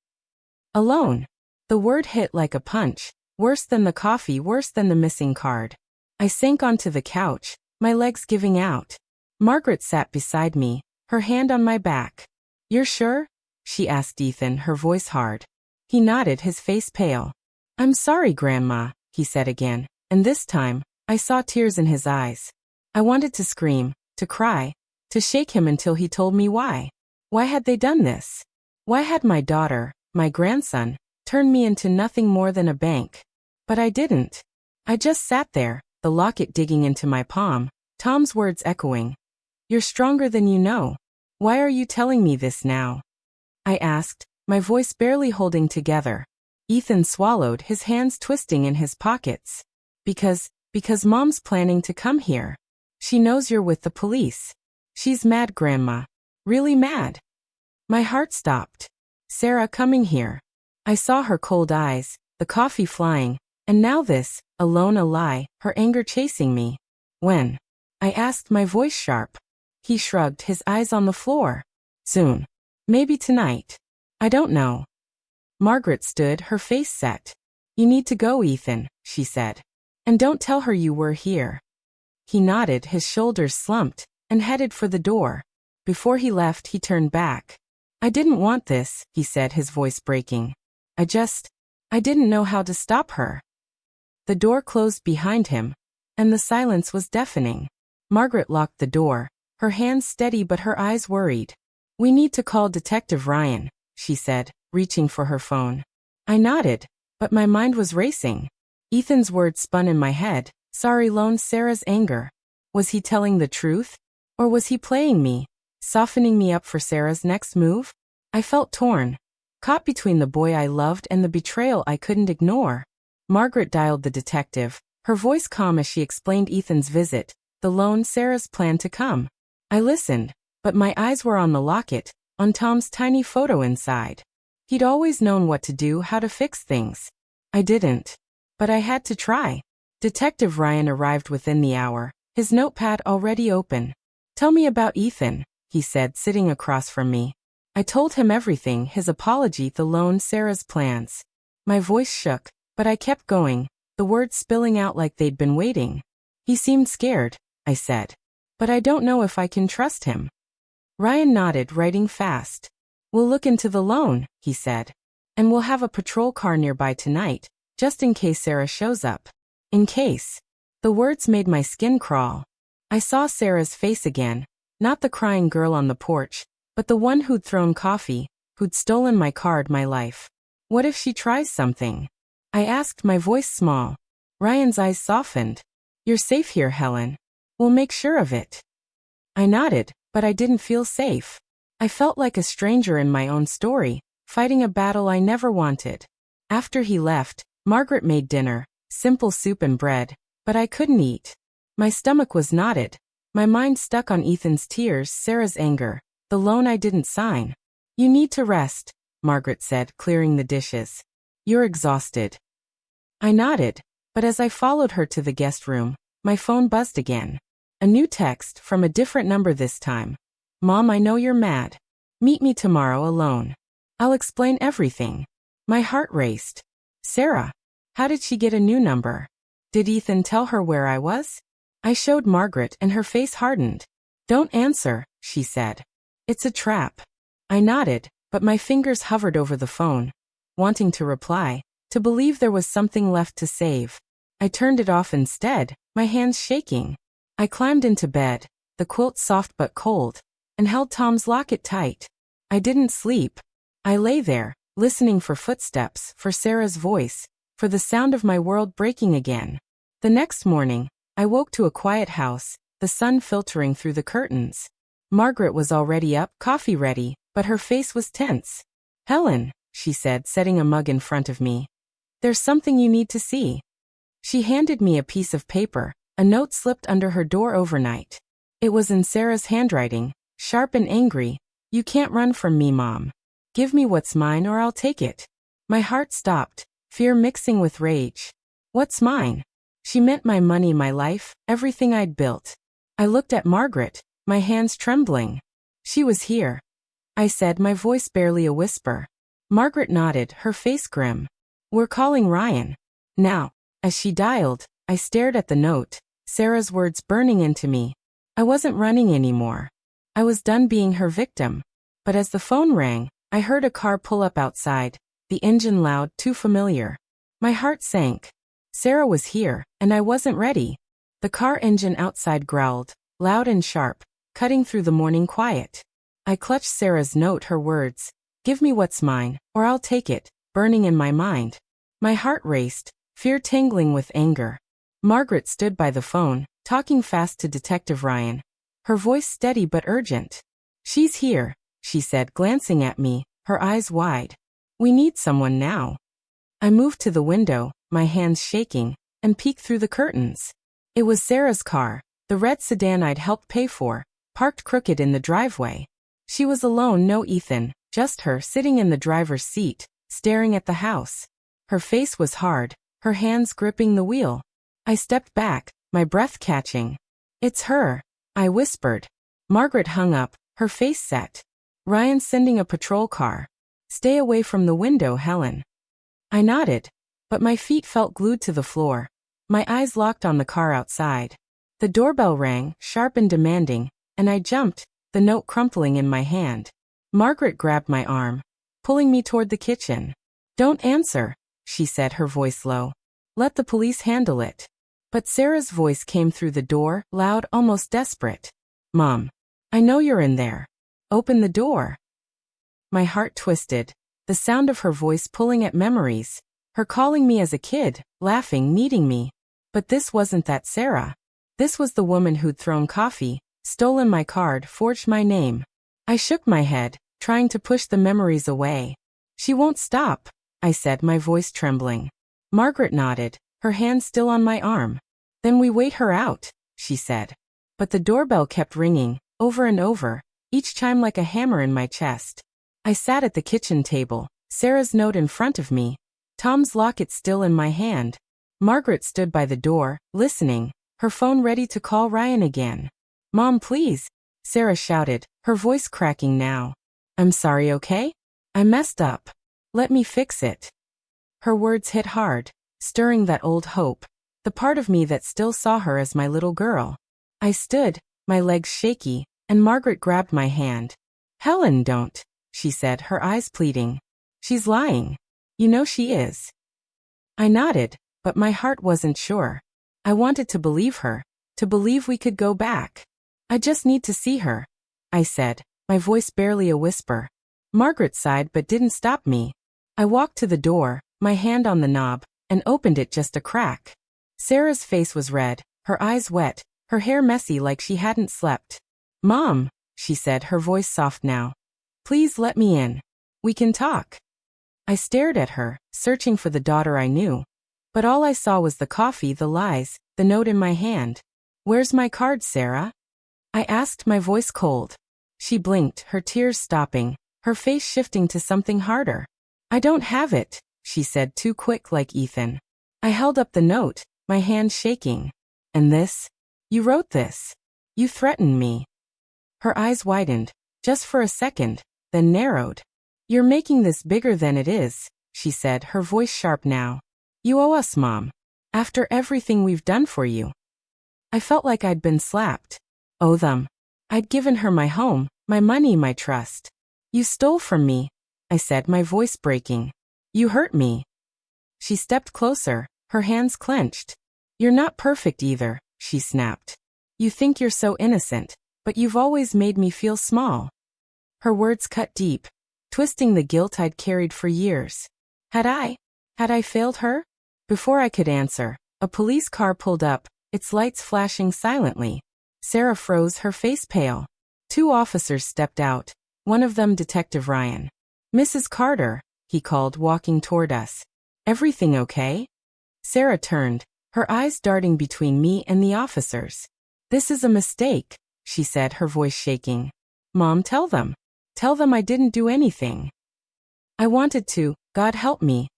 Speaker 1: A loan. The word hit like a punch, worse than the coffee, worse than the missing card. I sank onto the couch, my legs giving out. Margaret sat beside me, her hand on my back. "You're sure?" she asked Ethan, her voice hard. He nodded, his face pale. "I'm sorry, Grandma," he said again, and this time, I saw tears in his eyes. I wanted to scream, to cry, to shake him until he told me why. Why had they done this? Why had my daughter, my grandson, turned me into nothing more than a bank? But I didn't. I just sat there, the locket digging into my palm, Tom's words echoing. "You're stronger than you know. Why are you telling me this now?" I asked, my voice barely holding together. Ethan swallowed, his hands twisting in his pockets. Because Mom's planning to come here. She knows you're with the police. She's mad, Grandma. Really mad. My heart stopped. Sarah coming here. I saw her cold eyes, the coffee flying, and now this, alone a lie, her anger chasing me. When? I asked, my voice sharp. He shrugged, his eyes on the floor. Soon. Maybe tonight. I don't know. Margaret stood, her face set. You need to go, Ethan, she said. And don't tell her you were here. He nodded, his shoulders slumped, and headed for the door. Before he left, he turned back. I didn't want this, he said, his voice breaking. I didn't know how to stop her. The door closed behind him, and the silence was deafening. Margaret locked the door, her hands steady but her eyes worried. We need to call Detective Ryan, she said, reaching for her phone. I nodded, but my mind was racing. Ethan's words spun in my head. Sorry, loaned Sarah's anger. Was he telling the truth? Or was he playing me, softening me up for Sarah's next move? I felt torn, caught between the boy I loved and the betrayal I couldn't ignore. Margaret dialed the detective, her voice calm as she explained Ethan's visit, the loan, Sarah's plan to come. I listened, but my eyes were on the locket, on Tom's tiny photo inside. He'd always known what to do, how to fix things. I didn't. But I had to try. Detective Ryan arrived within the hour, his notepad already open. Tell me about Ethan, he said, sitting across from me. I told him everything, his apology, the loan, Sarah's plans. My voice shook, but I kept going, the words spilling out like they'd been waiting. He seemed scared, I said. But I don't know if I can trust him. Ryan nodded, writing fast. We'll look into the loan, he said. And we'll have a patrol car nearby tonight, just in case Sarah shows up. In case. The words made my skin crawl. I saw Sarah's face again, not the crying girl on the porch, but the one who'd thrown coffee, who'd stolen my card, my life. What if she tries something? I asked, my voice small. Ryan's eyes softened. You're safe here, Helen. We'll make sure of it. I nodded, but I didn't feel safe. I felt like a stranger in my own story, fighting a battle I never wanted. After he left, Margaret made dinner, simple soup and bread, but I couldn't eat. My stomach was knotted, my mind stuck on Ethan's tears, Sarah's anger, the loan I didn't sign. You need to rest, Margaret said, clearing the dishes. You're exhausted. I nodded, but as I followed her to the guest room, my phone buzzed again. A new text, from a different number this time. Mom, I know you're mad. Meet me tomorrow alone. I'll explain everything. My heart raced. Sarah. How did she get a new number? Did Ethan tell her where I was? I showed Margaret and her face hardened. Don't answer, she said. It's a trap. I nodded, but my fingers hovered over the phone, wanting to reply, to believe there was something left to save. I turned it off instead, my hands shaking. I climbed into bed, the quilt soft but cold, and held Tom's locket tight. I didn't sleep. I lay there, listening for footsteps, for Sarah's voice, for the sound of my world breaking again. The next morning, I woke to a quiet house, the sun filtering through the curtains. Margaret was already up, coffee ready, but her face was tense. Helen, she said, setting a mug in front of me. There's something you need to see. She handed me a piece of paper, a note slipped under her door overnight. It was in Sarah's handwriting, sharp and angry. You can't run from me, Mom. Give me what's mine or I'll take it. My heart stopped, fear mixing with rage. What's mine? She meant my money, my life, everything I'd built. I looked at Margaret, my hands trembling. She was here. I said, my voice barely a whisper. Margaret nodded, her face grim. We're calling Ryan. Now. As she dialed, I stared at the note, Sarah's words burning into me. I wasn't running anymore. I was done being her victim. But as the phone rang, I heard a car pull up outside, the engine loud, too familiar. My heart sank. Sarah was here, and I wasn't ready. The car engine outside growled, loud and sharp, cutting through the morning quiet. I clutched Sarah's note, her words. Give me what's mine, or I'll take it, burning in my mind. My heart raced, fear tangling with anger. Margaret stood by the phone, talking fast to Detective Ryan. Her voice steady but urgent. She's here, she said, glancing at me, her eyes wide. We need someone now. I moved to the window, my hands shaking, and peeked through the curtains. It was Sarah's car, The red sedan I'd helped pay for, parked crooked in the driveway. She was alone, no Ethan, just her sitting in the driver's seat, staring at the house. Her face was hard, her hands gripping the wheel. I stepped back, my breath catching. "It's her," I whispered. Margaret hung up, her face set. "Ryan's sending a patrol car. Stay away from the window, Helen." I nodded, but my feet felt glued to the floor. My eyes locked on the car outside. The doorbell rang, sharp and demanding, and I jumped, the note crumpling in my hand. Margaret grabbed my arm, pulling me toward the kitchen. "Don't answer," she said, her voice low. "Let the police handle it." But Sarah's voice came through the door, loud, almost desperate. "Mom, I know you're in there. Open the door." My heart twisted, the sound of her voice pulling at memories, her calling me as a kid, laughing, needing me. But this wasn't that Sarah. This was the woman who'd thrown coffee, stolen my card, forged my name. I shook my head, trying to push the memories away. "She won't stop," I said, my voice trembling. Margaret nodded, her hand still on my arm. "Then we wait her out," she said. But the doorbell kept ringing, over and over, each chime like a hammer in my chest. I sat at the kitchen table, Sarah's note in front of me, Tom's locket still in my hand. Margaret stood by the door, listening, her phone ready to call Ryan again. "Mom, please," Sarah shouted, her voice cracking now. "I'm sorry, okay? I messed up. Let me fix it." Her words hit hard, stirring that old hope, the part of me that still saw her as my little girl. I stood, my legs shaky, and Margaret grabbed my hand. "Helen, don't," she said, her eyes pleading. "She's lying. You know she is." I nodded, but my heart wasn't sure. I wanted to believe her, to believe we could go back. "I just need to see her," I said, my voice barely a whisper. Margaret sighed but didn't stop me. I walked to the door, my hand on the knob, and opened it just a crack. Sarah's face was red, her eyes wet, her hair messy like she hadn't slept. "Mom," she said, her voice soft now. "Please let me in. We can talk." I stared at her, searching for the daughter I knew. But all I saw was the coffee, the lies, the note in my hand. "Where's my card, Sarah?" I asked, my voice cold. She blinked, her tears stopping, her face shifting to something harder. "I don't have it," she said, too quick like Ethan. I held up the note, my hand shaking. "And this? You wrote this. You threatened me." Her eyes widened, just for a second, then narrowed. "You're making this bigger than it is," she said, her voice sharp now. "You owe us, Mom. After everything we've done for you." I felt like I'd been slapped. Owe them. I'd given her my home, my money, my trust. "You stole from me," I said, my voice breaking. "You hurt me." She stepped closer, her hands clenched. "You're not perfect either," she snapped. "You think you're so innocent, but you've always made me feel small." Her words cut deep, twisting the guilt I'd carried for years. Had I failed her? Before I could answer, a police car pulled up, its lights flashing silently. Sarah froze, her face pale. Two officers stepped out, one of them Detective Ryan. "Mrs. Carter," he called, walking toward us. "Everything okay?" Sarah turned, her eyes darting between me and the officers. "This is a mistake," she said, her voice shaking. "Mom, tell them. Tell them I didn't do anything." I wanted to, God help me.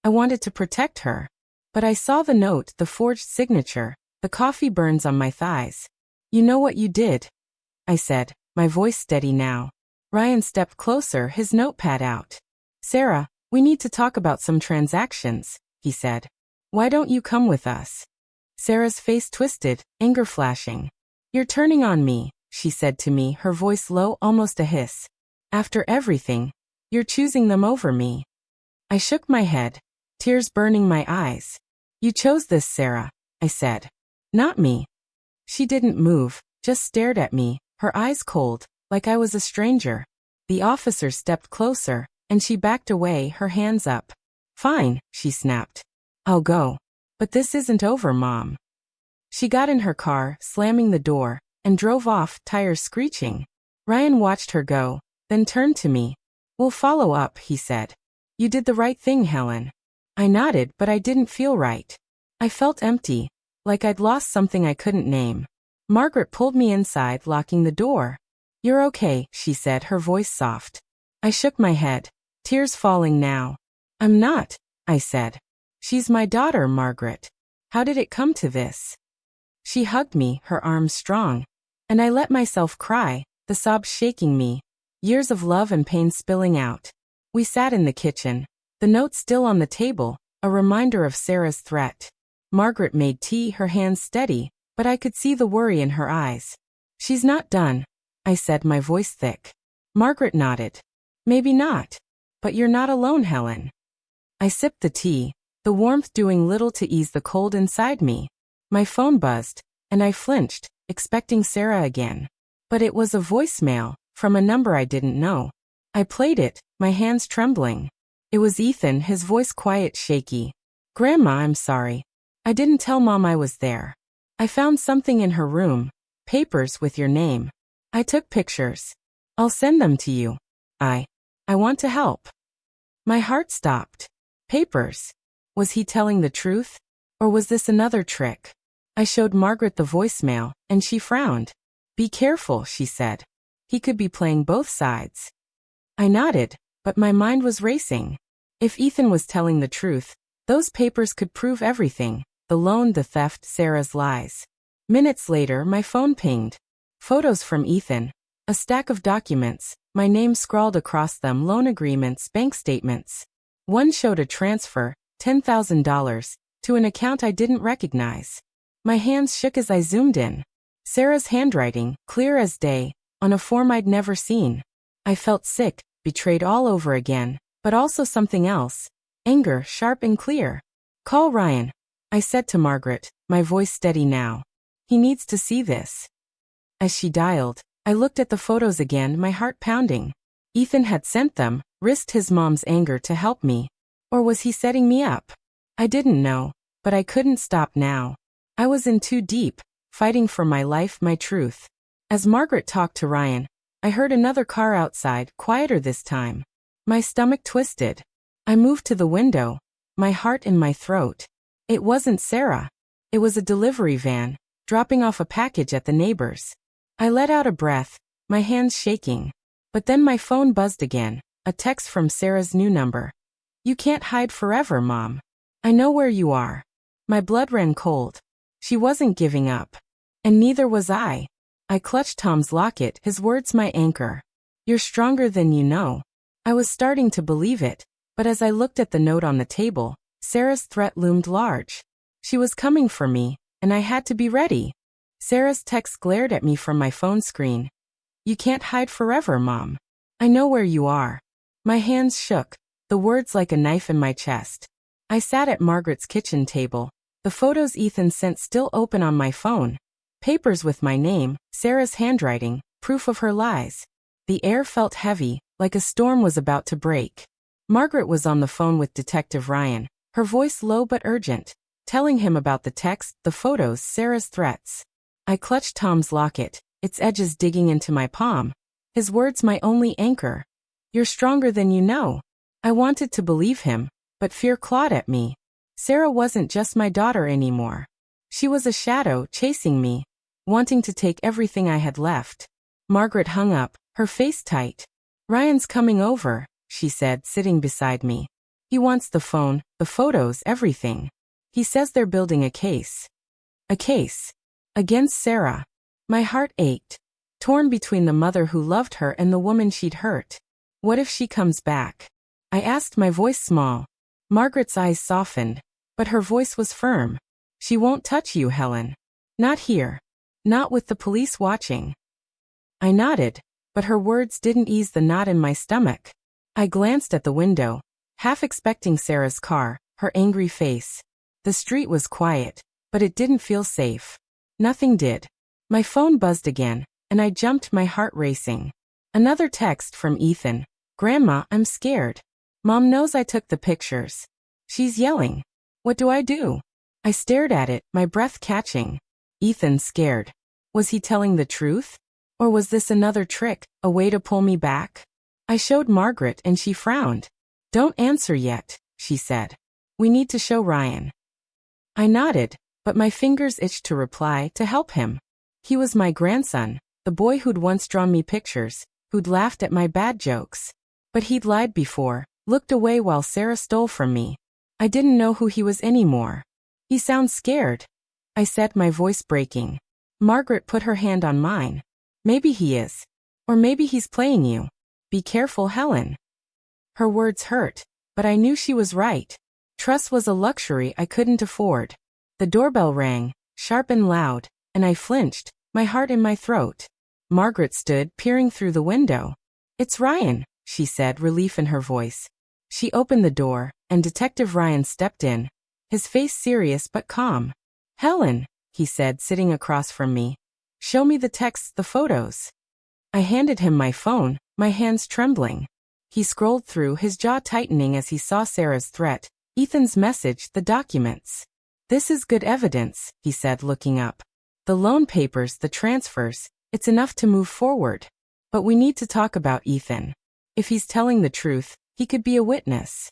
Speaker 1: I wanted to protect her. But I saw the note, the forged signature, the coffee burns on my thighs. "You know what you did," I said, my voice steady now. Ryan stepped closer, his notepad out. "Sarah, we need to talk about some transactions," he said. "Why don't you come with us?" Sarah's face twisted, anger flashing. "You're turning on me," she said to me, her voice low, almost a hiss. "After everything, you're choosing them over me." I shook my head, tears burning my eyes. "You chose this, Sarah," I said. "Not me." She didn't move, just stared at me, her eyes cold, like I was a stranger. The officer stepped closer, and she backed away, her hands up. "Fine," she snapped. "I'll go. But this isn't over, Mom." She got in her car, slamming the door, and drove off, tires screeching. Ryan watched her go, then turned to me. "We'll follow up," he said. "You did the right thing, Helen." I nodded, but I didn't feel right. I felt empty, like I'd lost something I couldn't name. Margaret pulled me inside, locking the door. "You're okay," she said, her voice soft. I shook my head, tears falling now. "I'm not," I said. "She's my daughter, Margaret. How did it come to this?" She hugged me, her arms strong. And I let myself cry, the sobs shaking me, years of love and pain spilling out. We sat in the kitchen, the note still on the table, a reminder of Sarah's threat. Margaret made tea, her hands steady, but I could see the worry in her eyes. "She's not done," I said, my voice thick. Margaret nodded. "Maybe not. But you're not alone, Helen." I sipped the tea, the warmth doing little to ease the cold inside me. My phone buzzed, and I flinched, expecting Sarah again. But it was a voicemail, from a number I didn't know. I played it, my hands trembling. It was Ethan, his voice quiet, shaky. "Grandma, I'm sorry. I didn't tell Mom I was there. I found something in her room, papers with your name. I took pictures. I'll send them to you. I want to help." My heart stopped. Papers. Was he telling the truth? Or was this another trick? I showed Margaret the voicemail, and she frowned. "Be careful," she said. "He could be playing both sides." I nodded, but my mind was racing. If Ethan was telling the truth, those papers could prove everything: the loan, the theft, Sarah's lies. Minutes later, my phone pinged. Photos from Ethan. A stack of documents, my name scrawled across them, loan agreements, bank statements. One showed a transfer, $10,000, to an account I didn't recognize. My hands shook as I zoomed in. Sarah's handwriting, clear as day, on a form I'd never seen. I felt sick, betrayed all over again, but also something else. Anger, sharp and clear. "Call Ryan," I said to Margaret, my voice steady now. "He needs to see this." As she dialed, I looked at the photos again, my heart pounding. Ethan had sent them, risked his mom's anger to help me. Or was he setting me up? I didn't know, but I couldn't stop now. I was in too deep, fighting for my life, my truth. As Margaret talked to Ryan, I heard another car outside, quieter this time. My stomach twisted. I moved to the window, my heart in my throat. It wasn't Sarah. It was a delivery van, dropping off a package at the neighbor's. I let out a breath, my hands shaking. But then my phone buzzed again, a text from Sarah's new number. "You can't hide forever, Mom. I know where you are." My blood ran cold. She wasn't giving up. And neither was I. I clutched Tom's locket, his words my anchor. "You're stronger than you know." I was starting to believe it, but as I looked at the note on the table, Sarah's threat loomed large. She was coming for me, and I had to be ready. Sarah's text glared at me from my phone screen. "You can't hide forever, Mom. I know where you are." My hands shook, the words like a knife in my chest. I sat at Margaret's kitchen table, the photos Ethan sent still open on my phone. Papers with my name, Sarah's handwriting, proof of her lies. The air felt heavy, like a storm was about to break. Margaret was on the phone with Detective Ryan, her voice low but urgent, telling him about the text, the photos, Sarah's threats. I clutched Tom's locket, its edges digging into my palm. His words my only anchor. "You're stronger than you know." I wanted to believe him, but fear clawed at me. Sarah wasn't just my daughter anymore. She was a shadow chasing me, wanting to take everything I had left. Margaret hung up, her face tight. "Ryan's coming over," she said, sitting beside me. "He wants the phone, the photos, everything. He says they're building a case." A case. Against Sarah. My heart ached, torn between the mother who loved her and the woman she'd hurt. What if she comes back? I asked, my voice small. Margaret's eyes softened, but her voice was firm. "She won't touch you, Helen. Not here. Not with the police watching." I nodded, but her words didn't ease the knot in my stomach. I glanced at the window, half expecting Sarah's car, her angry face. The street was quiet, but it didn't feel safe. Nothing did. My phone buzzed again, and I jumped, my heart racing. Another text from Ethan. "Grandma, I'm scared. Mom knows I took the pictures. She's yelling. What do I do?" I stared at it, my breath catching. Ethan scared. Was he telling the truth? Or was this another trick, a way to pull me back? I showed Margaret and she frowned. "Don't answer yet," she said. "We need to show Ryan." I nodded, but my fingers itched to reply, to help him. He was my grandson, the boy who'd once drawn me pictures, who'd laughed at my bad jokes. But he'd lied before, looked away while Sarah stole from me. I didn't know who he was anymore. He sounds scared, I said, my voice breaking. Margaret put her hand on mine. Maybe he is. Or maybe he's playing you. Be careful, Helen. Her words hurt, but I knew she was right. Trust was a luxury I couldn't afford. The doorbell rang, sharp and loud, and I flinched, my heart in my throat. Margaret stood, peering through the window. It's Ryan, she said, relief in her voice. She opened the door, and Detective Ryan stepped in, his face serious but calm. Helen, he said, sitting across from me. Show me the texts, the photos. I handed him my phone, my hands trembling. He scrolled through, his jaw tightening as he saw Sarah's threat, Ethan's message, the documents. This is good evidence, he said, looking up. The loan papers, the transfers, it's enough to move forward. But we need to talk about Ethan. If he's telling the truth, he could be a witness.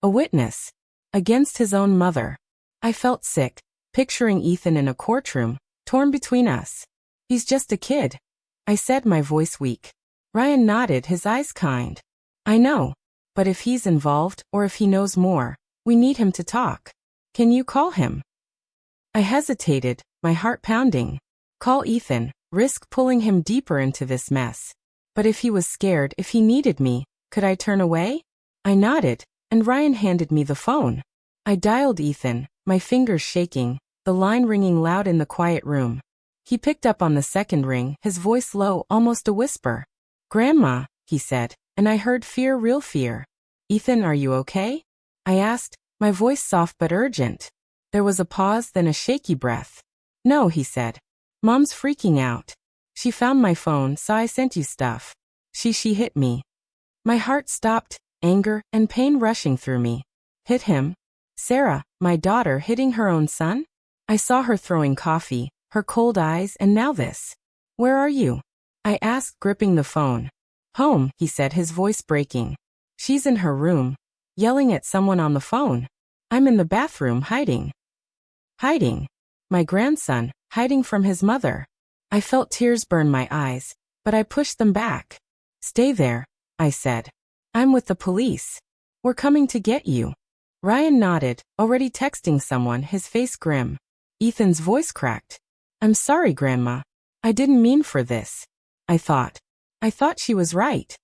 Speaker 1: A witness? Against his own mother. I felt sick, picturing Ethan in a courtroom, torn between us. He's just a kid, I said, my voice weak. Ryan nodded, his eyes kind. I know. But if he's involved, or if he knows more, we need him to talk. Can you call him? I hesitated, my heart pounding. Call Ethan, risk pulling him deeper into this mess. But if he was scared, if he needed me, could I turn away? I nodded, and Ryan handed me the phone. I dialed Ethan, my fingers shaking, the line ringing loud in the quiet room. He picked up on the second ring, his voice low, almost a whisper. Grandma, he said, and I heard fear, real fear. Ethan, are you okay? I asked, my voice soft but urgent. There was a pause, then a shaky breath. No, he said. Mom's freaking out. She found my phone, saw I sent you stuff. She hit me. My heart stopped, anger and pain rushing through me. Hit him? Sarah, my daughter, hitting her own son? I saw her throwing coffee, her cold eyes, and now this. Where are you? I asked, gripping the phone. Home, he said, his voice breaking. She's in her room, yelling at someone on the phone. I'm in the bathroom, hiding. Hiding. My grandson, hiding from his mother. I felt tears burn my eyes, but I pushed them back. Stay there, I said. I'm with the police. We're coming to get you. Ryan nodded, already texting someone, his face grim. Ethan's voice cracked. I'm sorry, Grandma. I didn't mean for this. I thought she was right.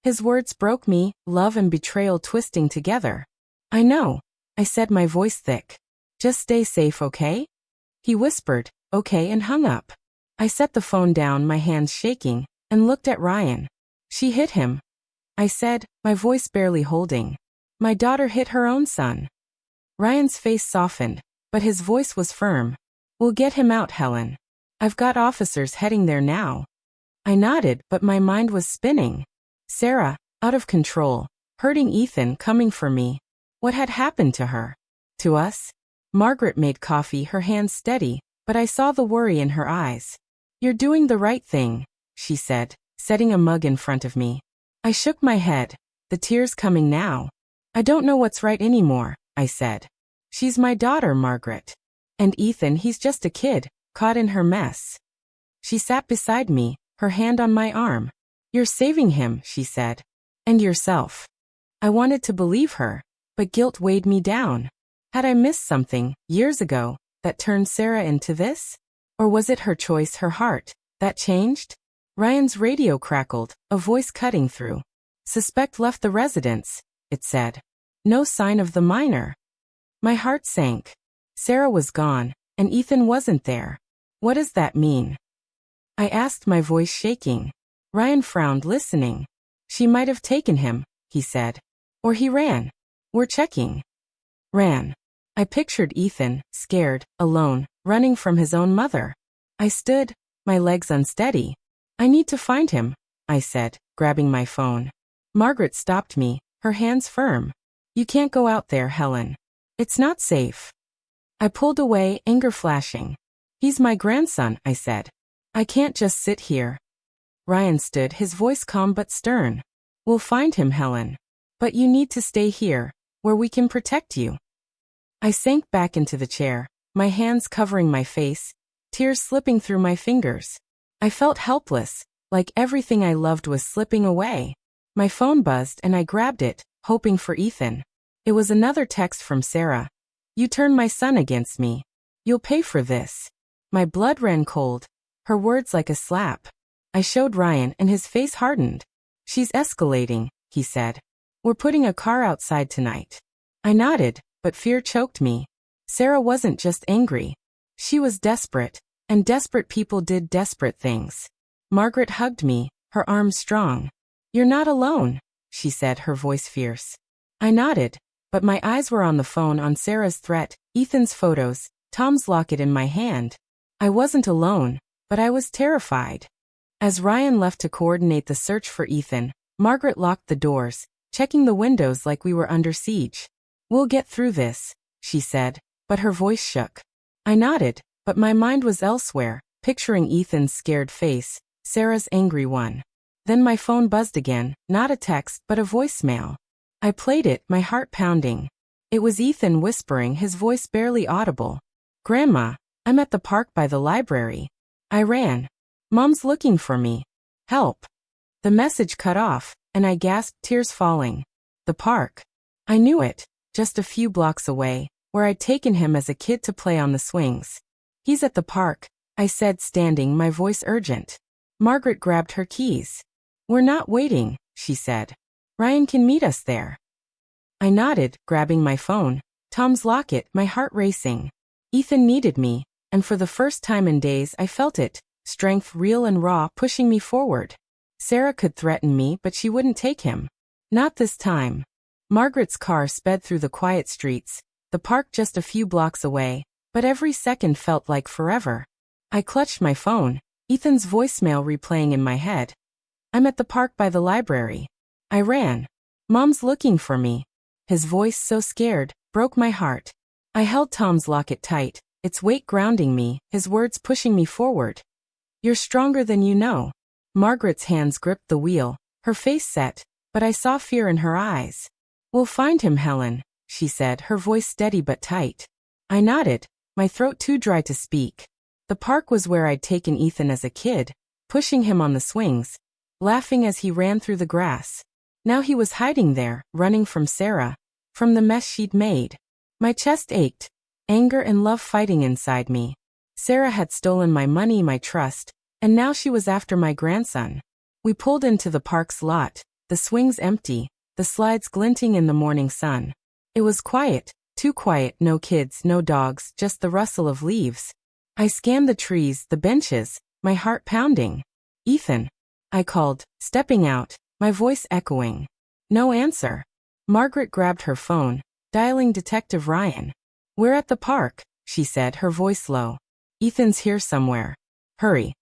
Speaker 1: His words broke me, love and betrayal twisting together. I know, I said, my voice thick. Just stay safe, okay? He whispered, okay, and hung up. I set the phone down, my hands shaking, and looked at Ryan. She hit him, I said, my voice barely holding. My daughter hit her own son. Ryan's face softened, but his voice was firm. We'll get him out, Helen. I've got officers heading there now. I nodded, but my mind was spinning. Sarah, out of control, hurting Ethan, coming for me. What had happened to her? To us? Margaret made coffee, her hands steady, but I saw the worry in her eyes. You're doing the right thing, she said, setting a mug in front of me. I shook my head, the tears coming now. I don't know what's right anymore, I said. She's my daughter, Margaret. And Ethan, he's just a kid, caught in her mess. She sat beside me, her hand on my arm. You're saving him, she said. And yourself. I wanted to believe her, but guilt weighed me down. Had I missed something, years ago, that turned Sarah into this? Or was it her choice, her heart, that changed? Ryan's radio crackled, a voice cutting through. Suspect left the residence, it said. No sign of the minor. My heart sank. Sarah was gone, and Ethan wasn't there. What does that mean? I asked, my voice shaking. Ryan frowned, listening. She might have taken him, he said. Or he ran. We're checking. Ran. I pictured Ethan, scared, alone, running from his own mother. I stood, my legs unsteady. I need to find him, I said, grabbing my phone. Margaret stopped me, her hands firm. You can't go out there, Helen. It's not safe. I pulled away, anger flashing. He's my grandson, I said. I can't just sit here. Ryan stood, his voice calm but stern. We'll find him, Helen. But you need to stay here, where we can protect you. I sank back into the chair, my hands covering my face, tears slipping through my fingers. I felt helpless, like everything I loved was slipping away. My phone buzzed and I grabbed it, hoping for Ethan. It was another text from Sarah. "You turned my son against me. You'll pay for this." My blood ran cold, her words like a slap. I showed Ryan and his face hardened. "She's escalating," he said. "We're putting a car outside tonight." I nodded, but fear choked me. Sarah wasn't just angry. She was desperate, and desperate people did desperate things. Margaret hugged me, her arms strong. "You're not alone," she said, her voice fierce. I nodded, but my eyes were on the phone, on Sarah's threat, Ethan's photos, Tom's locket in my hand. I wasn't alone, but I was terrified. As Ryan left to coordinate the search for Ethan, Margaret locked the doors, checking the windows like we were under siege. "We'll get through this," she said, but her voice shook. I nodded, but my mind was elsewhere, picturing Ethan's scared face, Sarah's angry one. Then my phone buzzed again, not a text but a voicemail. I played it, my heart pounding. It was Ethan whispering, his voice barely audible. "Grandma, I'm at the park by the library." I ran. "Mom's looking for me. Help." The message cut off, and I gasped, tears falling. The park. I knew it, just a few blocks away, where I'd taken him as a kid to play on the swings. "He's at the park," I said, standing, my voice urgent. Margaret grabbed her keys. "We're not waiting," she said. "Ryan can meet us there." I nodded, grabbing my phone. Tom's locket, my heart racing. Ethan needed me, and for the first time in days I felt it, strength real and raw, pushing me forward. Sarah could threaten me, but she wouldn't take him. Not this time. Margaret's car sped through the quiet streets, the park just a few blocks away, but every second felt like forever. I clutched my phone, Ethan's voicemail replaying in my head. "I'm at the park by the library." I ran. "Mom's looking for me." His voice, so scared, broke my heart. I held Tom's locket tight, its weight grounding me, his words pushing me forward. "You're stronger than you know." Margaret's hands gripped the wheel, her face set, but I saw fear in her eyes. "We'll find him, Helen," she said, her voice steady but tight. I nodded, my throat too dry to speak. The park was where I'd taken Ethan as a kid, pushing him on the swings, laughing as he ran through the grass. Now he was hiding there, running from Sarah, from the mess she'd made. My chest ached, anger and love fighting inside me. Sarah had stolen my money, my trust, and now she was after my grandson. We pulled into the park's lot, the swings empty, the slides glinting in the morning sun. It was quiet, too quiet, no kids, no dogs, just the rustle of leaves. I scanned the trees, the benches, my heart pounding. "Ethan," I called, stepping out, my voice echoing. No answer. Margaret grabbed her phone, dialing Detective Ryan. "We're at the park," she said, her voice low. "Ethan's here somewhere. Hurry."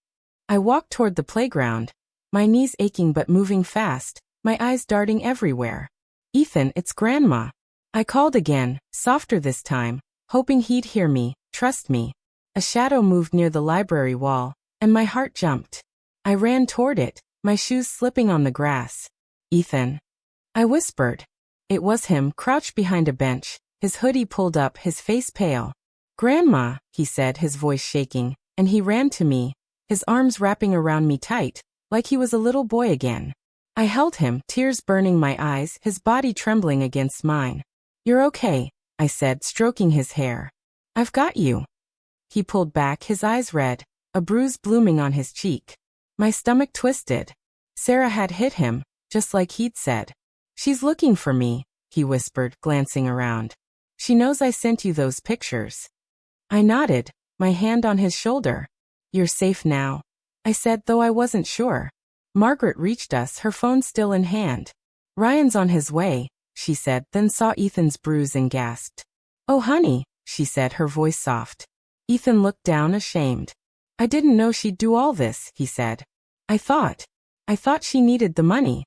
Speaker 1: I walked toward the playground, my knees aching but moving fast, my eyes darting everywhere. "Ethan, it's Grandma." I called again, softer this time, hoping he'd hear me, trust me. A shadow moved near the library wall, and my heart jumped. I ran toward it, my shoes slipping on the grass. "Ethan," I whispered. It was him, crouched behind a bench, his hoodie pulled up, his face pale. "Grandma," he said, his voice shaking, and he ran to me, his arms wrapping around me tight, like he was a little boy again. I held him, tears burning my eyes, his body trembling against mine. "You're okay," I said, stroking his hair. "I've got you." He pulled back, his eyes red, a bruise blooming on his cheek. My stomach twisted. Sarah had hit him, just like he'd said. "She's looking for me," he whispered, glancing around. "She knows I sent you those pictures." I nodded, my hand on his shoulder. "You're safe now," I said, though I wasn't sure. Margaret reached us, her phone still in hand. "Ryan's on his way," she said, then saw Ethan's bruise and gasped. "Oh honey," she said, her voice soft. Ethan looked down, ashamed. "I didn't know she'd do all this," he said. I thought she needed the money."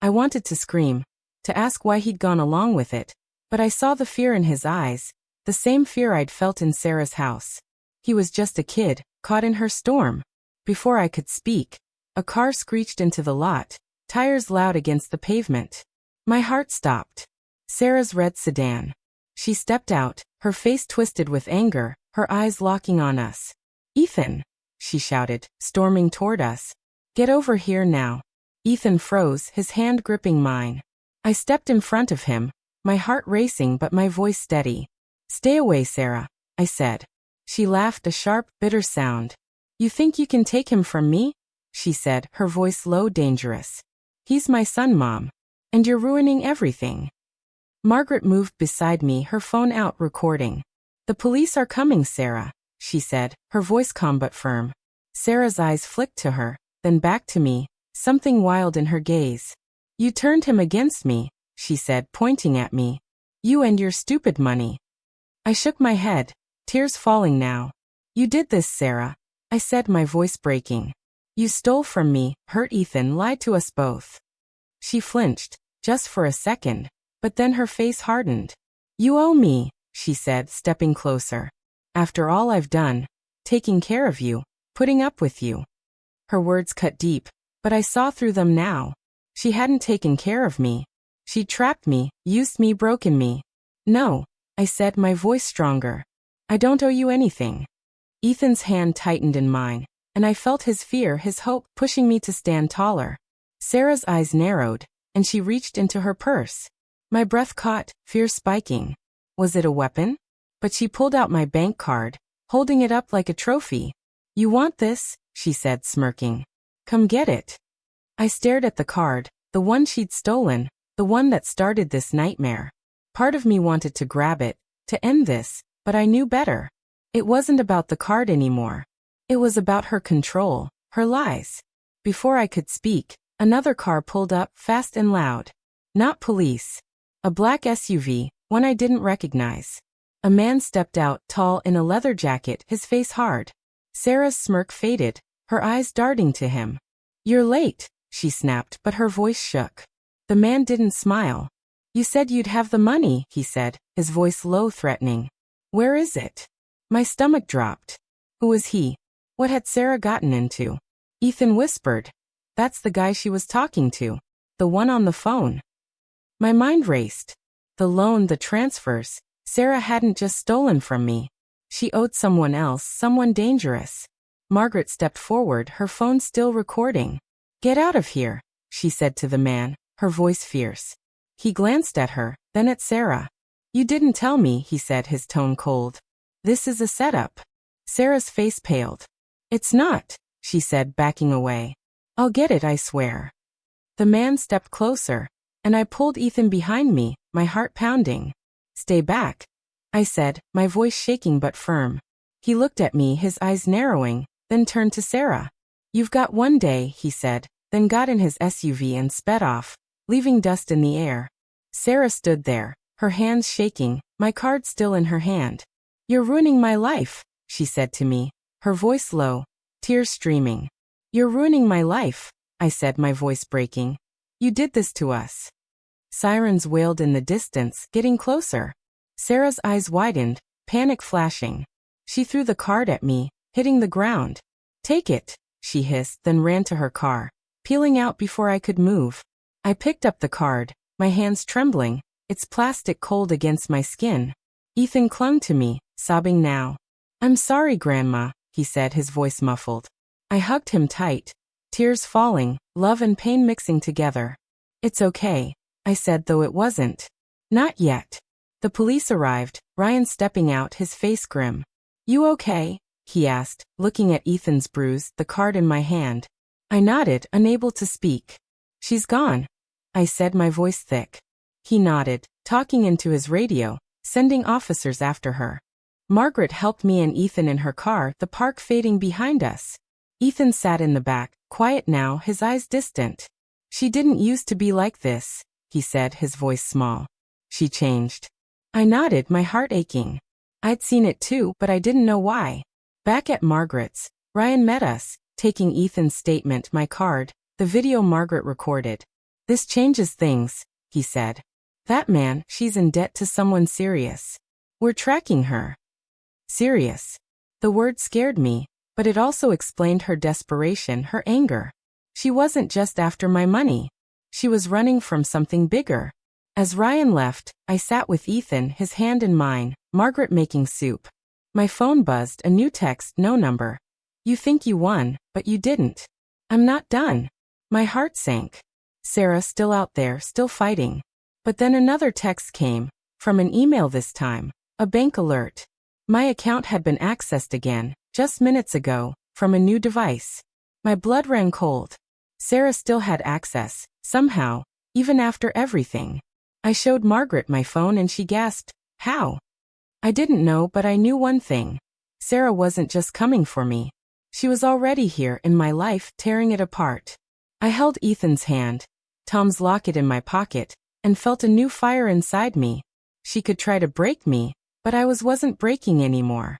Speaker 1: I wanted to scream, to ask why he'd gone along with it, but I saw the fear in his eyes, the same fear I'd felt in Sarah's house. He was just a kid, caught in her storm. Before I could speak, a car screeched into the lot, tires loud against the pavement. My heart stopped. Sarah's red sedan. She stepped out, her face twisted with anger, her eyes locking on us. Ethan, she shouted, storming toward us. Get over here now. Ethan froze, his hand gripping mine. I stepped in front of him, my heart racing but my voice steady. Stay away, Sarah, I said. She laughed, a sharp, bitter sound. You think you can take him from me? She said, her voice low, dangerous. He's my son, Mom. And you're ruining everything. Margaret moved beside me, her phone out, recording. The police are coming, Sarah, she said, her voice calm but firm. Sarah's eyes flicked to her, then back to me, something wild in her gaze. You turned him against me, she said, pointing at me. You and your stupid money. I shook my head, tears falling now. You did this, Sarah, I said, my voice breaking. You stole from me, hurt Ethan, lied to us both. She flinched, just for a second, but then her face hardened. You owe me, she said, stepping closer. After all I've done, taking care of you, putting up with you. Her words cut deep, but I saw through them now. She hadn't taken care of me. She trapped me, used me, broken me. No, I said, my voice stronger. I don't owe you anything. Ethan's hand tightened in mine, and I felt his fear, his hope, pushing me to stand taller. Sarah's eyes narrowed, and she reached into her purse. My breath caught, fear spiking. Was it a weapon? But she pulled out my bank card, holding it up like a trophy. You want this? She said, smirking. Come get it. I stared at the card, the one she'd stolen, the one that started this nightmare. Part of me wanted to grab it, to end this, but I knew better. It wasn't about the card anymore. It was about her control, her lies. Before I could speak, another car pulled up, fast and loud. Not police. A black SUV, one I didn't recognize. A man stepped out, tall, in a leather jacket, his face hard. Sarah's smirk faded, her eyes darting to him. You're late, she snapped, but her voice shook. The man didn't smile. You said you'd have the money, he said, his voice low, threatening. Where is it? My stomach dropped. Who was he? What had Sarah gotten into? Ethan whispered. That's the guy she was talking to. The one on the phone. My mind raced. The loan, the transfers. Sarah hadn't just stolen from me. She owed someone else, someone dangerous. Margaret stepped forward, her phone still recording. Get out of here, she said to the man, her voice fierce. He glanced at her, then at Sarah. You didn't tell me, he said, his tone cold. This is a setup. Sarah's face paled. It's not, she said, backing away. I'll get it, I swear. The man stepped closer, and I pulled Ethan behind me, my heart pounding. Stay back, I said, my voice shaking but firm. He looked at me, his eyes narrowing, then turned to Sarah. You've got one day, he said, then got in his SUV and sped off, leaving dust in the air. Sarah stood there, her hands shaking, my card still in her hand. You're ruining my life, she said to me, her voice low, tears streaming. You're ruining my life, I said, my voice breaking. You did this to us. Sirens wailed in the distance, getting closer. Sarah's eyes widened, panic flashing. She threw the card at me, hitting the ground. Take it, she hissed, then ran to her car, peeling out before I could move. I picked up the card, my hands trembling, its plastic cold against my skin. Ethan clung to me, sobbing now. I'm sorry, Grandma, he said, his voice muffled. I hugged him tight, tears falling, love and pain mixing together. It's okay, I said, though it wasn't. Not yet. The police arrived, Ryan stepping out, his face grim. You okay? He asked, looking at Ethan's bruise, the card in my hand. I nodded, unable to speak. She's gone, I said, my voice thick. He nodded, talking into his radio, sending officers after her. Margaret helped me and Ethan in her car, the park fading behind us. Ethan sat in the back, quiet now, his eyes distant. She didn't used to be like this, he said, his voice small. She changed. I nodded, my heart aching. I'd seen it too, but I didn't know why. Back at Margaret's, Ryan met us, taking Ethan's statement, my card, the video Margaret recorded. This changes things, he said. That man, she's in debt to someone serious. We're tracking her. Serious. The word scared me, but it also explained her desperation, her anger. She wasn't just after my money. She was running from something bigger. As Ryan left, I sat with Ethan, his hand in mine, Margaret making soup. My phone buzzed, a new text, no number. You think you won, but you didn't. I'm not done. My heart sank. Sarah still out there, still fighting. But then another text came, from an email this time, a bank alert. My account had been accessed again, just minutes ago, from a new device. My blood ran cold. Sarah still had access, somehow, even after everything. I showed Margaret my phone and she gasped, "How?" I didn't know, but I knew one thing. Sarah wasn't just coming for me. She was already here in my life, tearing it apart. I held Ethan's hand, Tom's locket in my pocket, and felt a new fire inside me. She could try to break me, but I wasn't breaking anymore.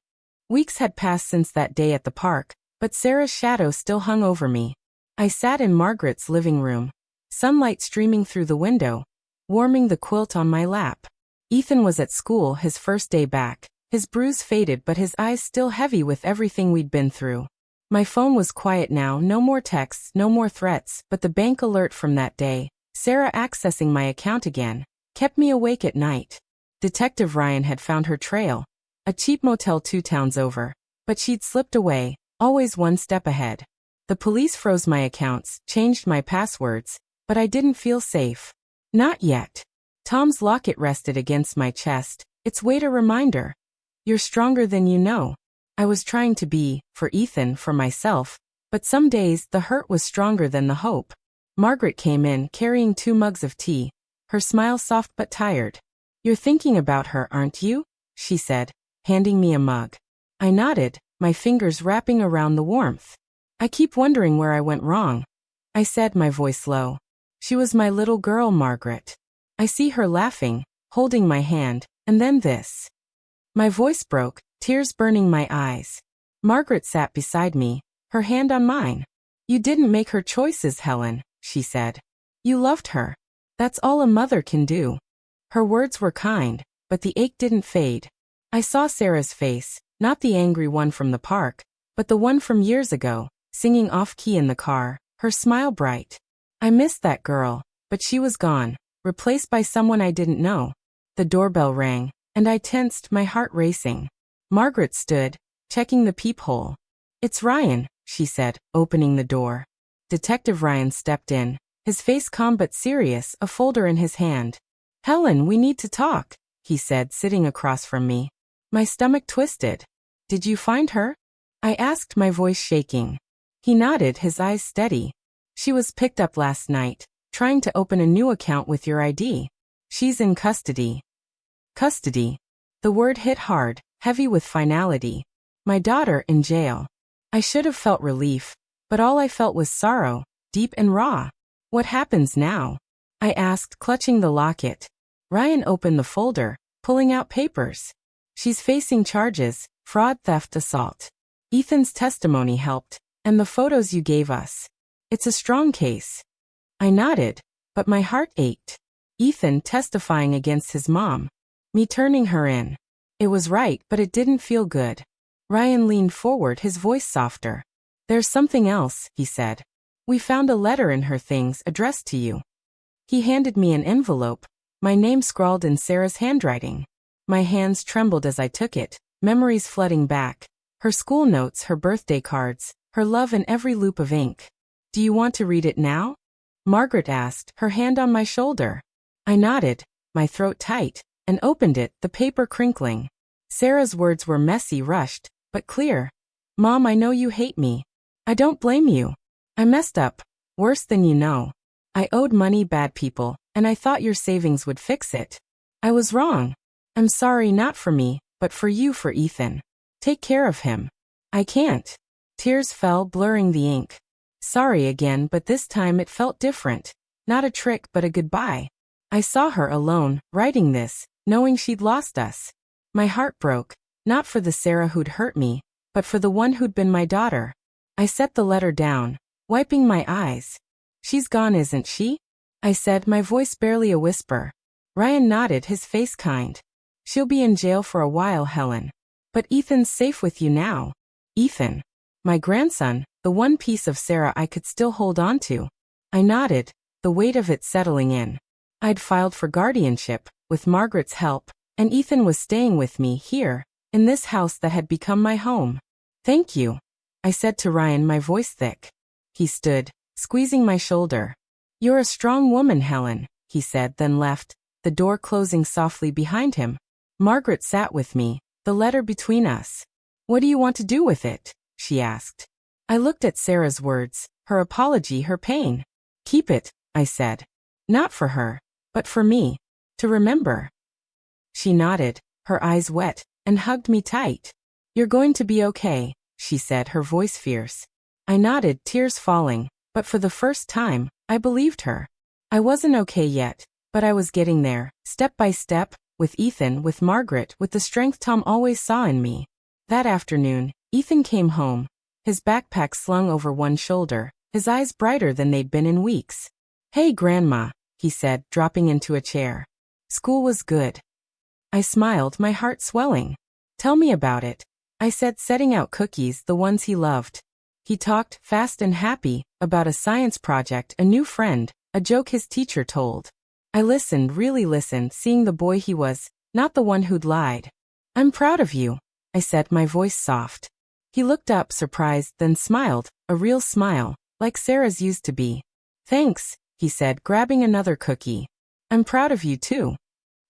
Speaker 1: Weeks had passed since that day at the park, but Sarah's shadow still hung over me. I sat in Margaret's living room, sunlight streaming through the window, warming the quilt on my lap. Ethan was at school, his first day back, his bruise faded but his eyes still heavy with everything we'd been through. My phone was quiet now, no more texts, no more threats, but the bank alert from that day, Sarah accessing my account again, kept me awake at night. Detective Ryan had found her trail, a cheap motel 2 towns over, but she'd slipped away, always one step ahead. The police froze my accounts, changed my passwords, but I didn't feel safe. Not yet. Tom's locket rested against my chest, its weight a reminder. You're stronger than you know. I was trying to be, for Ethan, for myself, but some days the hurt was stronger than the hope. Margaret came in, carrying 2 mugs of tea, her smile soft but tired. You're thinking about her, aren't you? She said, handing me a mug. I nodded, my fingers wrapping around the warmth. I keep wondering where I went wrong. I said, my voice low. She was my little girl, Margaret. I see her laughing, holding my hand, and then this. My voice broke, tears burning my eyes. Margaret sat beside me, her hand on mine. You didn't make her choices, Helen, she said. You loved her. That's all a mother can do. Her words were kind, but the ache didn't fade. I saw Sarah's face, not the angry one from the park, but the one from years ago, singing off-key in the car, her smile bright. I missed that girl, but she was gone, replaced by someone I didn't know. The doorbell rang, and I tensed, my heart racing. Margaret stood, checking the peephole. It's Ryan, she said, opening the door. Detective Ryan stepped in, his face calm but serious, a folder in his hand. Helen, we need to talk, he said, sitting across from me. My stomach twisted. Did you find her? I asked, my voice shaking. He nodded, his eyes steady. She was picked up last night, trying to open a new account with your ID. She's in custody. Custody. The word hit hard, heavy with finality. My daughter in jail. I should have felt relief, but all I felt was sorrow, deep and raw. What happens now? I asked, clutching the locket. Ryan opened the folder, pulling out papers. She's facing charges, fraud, theft, assault. Ethan's testimony helped, and the photos you gave us. It's a strong case. I nodded, but my heart ached. Ethan testifying against his mom. Me turning her in. It was right, but it didn't feel good. Ryan leaned forward, his voice softer. There's something else, he said. We found a letter in her things addressed to you. He handed me an envelope, my name scrawled in Sarah's handwriting. My hands trembled as I took it, memories flooding back. Her school notes, her birthday cards, her love in every loop of ink. Do you want to read it now? Margaret asked, her hand on my shoulder. I nodded, my throat tight, and opened it, the paper crinkling. Sarah's words were messy, rushed, but clear. Mom, I know you hate me. I don't blame you. I messed up, worse than you know. I owed money, bad people, and I thought your savings would fix it. I was wrong. I'm sorry, not for me, but for you, for Ethan. Take care of him. I can't. Tears fell, blurring the ink. Sorry again, but this time it felt different. Not a trick, but a goodbye. I saw her alone, writing this, knowing she'd lost us. My heart broke, not for the Sarah who'd hurt me, but for the one who'd been my daughter. I set the letter down, wiping my eyes. She's gone, isn't she? I said, my voice barely a whisper. Ryan nodded, his face kind. She'll be in jail for a while, Helen. But Ethan's safe with you now. Ethan. My grandson, the one piece of Sarah I could still hold on to. I nodded, the weight of it settling in. I'd filed for guardianship, with Margaret's help, and Ethan was staying with me here, in this house that had become my home. Thank you, I said to Ryan, my voice thick. He stood, squeezing my shoulder. You're a strong woman, Helen, he said, then left, the door closing softly behind him. Margaret sat with me, the letter between us. What do you want to do with it? She asked. I looked at Sarah's words, her apology, her pain. Keep it, I said. Not for her, but for me. To remember. She nodded, her eyes wet, and hugged me tight. You're going to be okay, she said, her voice fierce. I nodded, tears falling, but for the first time, I believed her. I wasn't okay yet, but I was getting there, step by step, with Ethan, with Margaret, with the strength Tom always saw in me. That afternoon, Ethan came home, his backpack slung over one shoulder, his eyes brighter than they'd been in weeks. Hey, Grandma, he said, dropping into a chair. School was good. I smiled, my heart swelling. Tell me about it, I said, setting out cookies, the ones he loved. He talked, fast and happy, about a science project, a new friend, a joke his teacher told. I listened, really listened, seeing the boy he was, not the one who'd lied. I'm proud of you, I said, my voice soft. He looked up, surprised, then smiled, a real smile, like Sarah's used to be. Thanks, he said, grabbing another cookie. I'm proud of you too.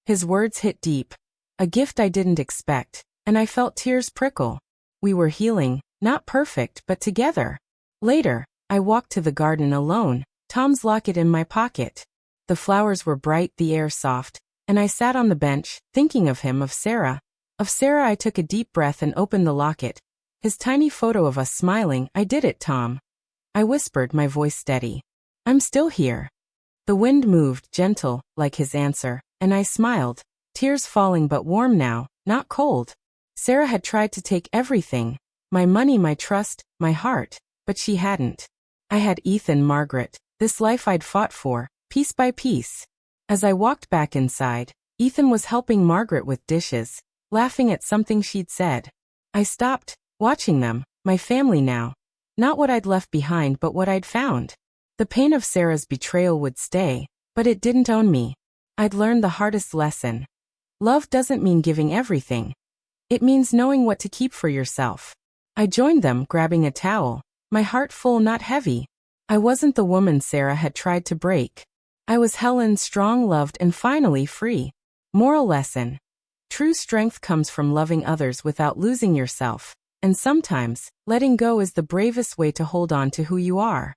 Speaker 1: His words hit deep. A gift I didn't expect, and I felt tears prickle. We were healing, not perfect, but together. Later, I walked to the garden alone, Tom's locket in my pocket. The flowers were bright, the air soft, and I sat on the bench, thinking of him, of Sarah. Of Sarah, I took a deep breath and opened the locket. His tiny photo of us smiling. I did it, Tom. I whispered, my voice steady. I'm still here. The wind moved, gentle, like his answer, and I smiled, tears falling but warm now, not cold. Sarah had tried to take everything, my money, my trust, my heart, but she hadn't. I had Ethan, Margaret, this life I'd fought for, piece by piece. As I walked back inside, Ethan was helping Margaret with dishes, laughing at something she'd said. I stopped, watching them, my family now. Not what I'd left behind, but what I'd found. The pain of Sarah's betrayal would stay, but it didn't own me. I'd learned the hardest lesson. Love doesn't mean giving everything. It means knowing what to keep for yourself. I joined them, grabbing a towel, my heart full, not heavy. I wasn't the woman Sarah had tried to break. I was Helen, strong, loved, and finally free. Moral lesson. True strength comes from loving others without losing yourself, and sometimes, letting go is the bravest way to hold on to who you are.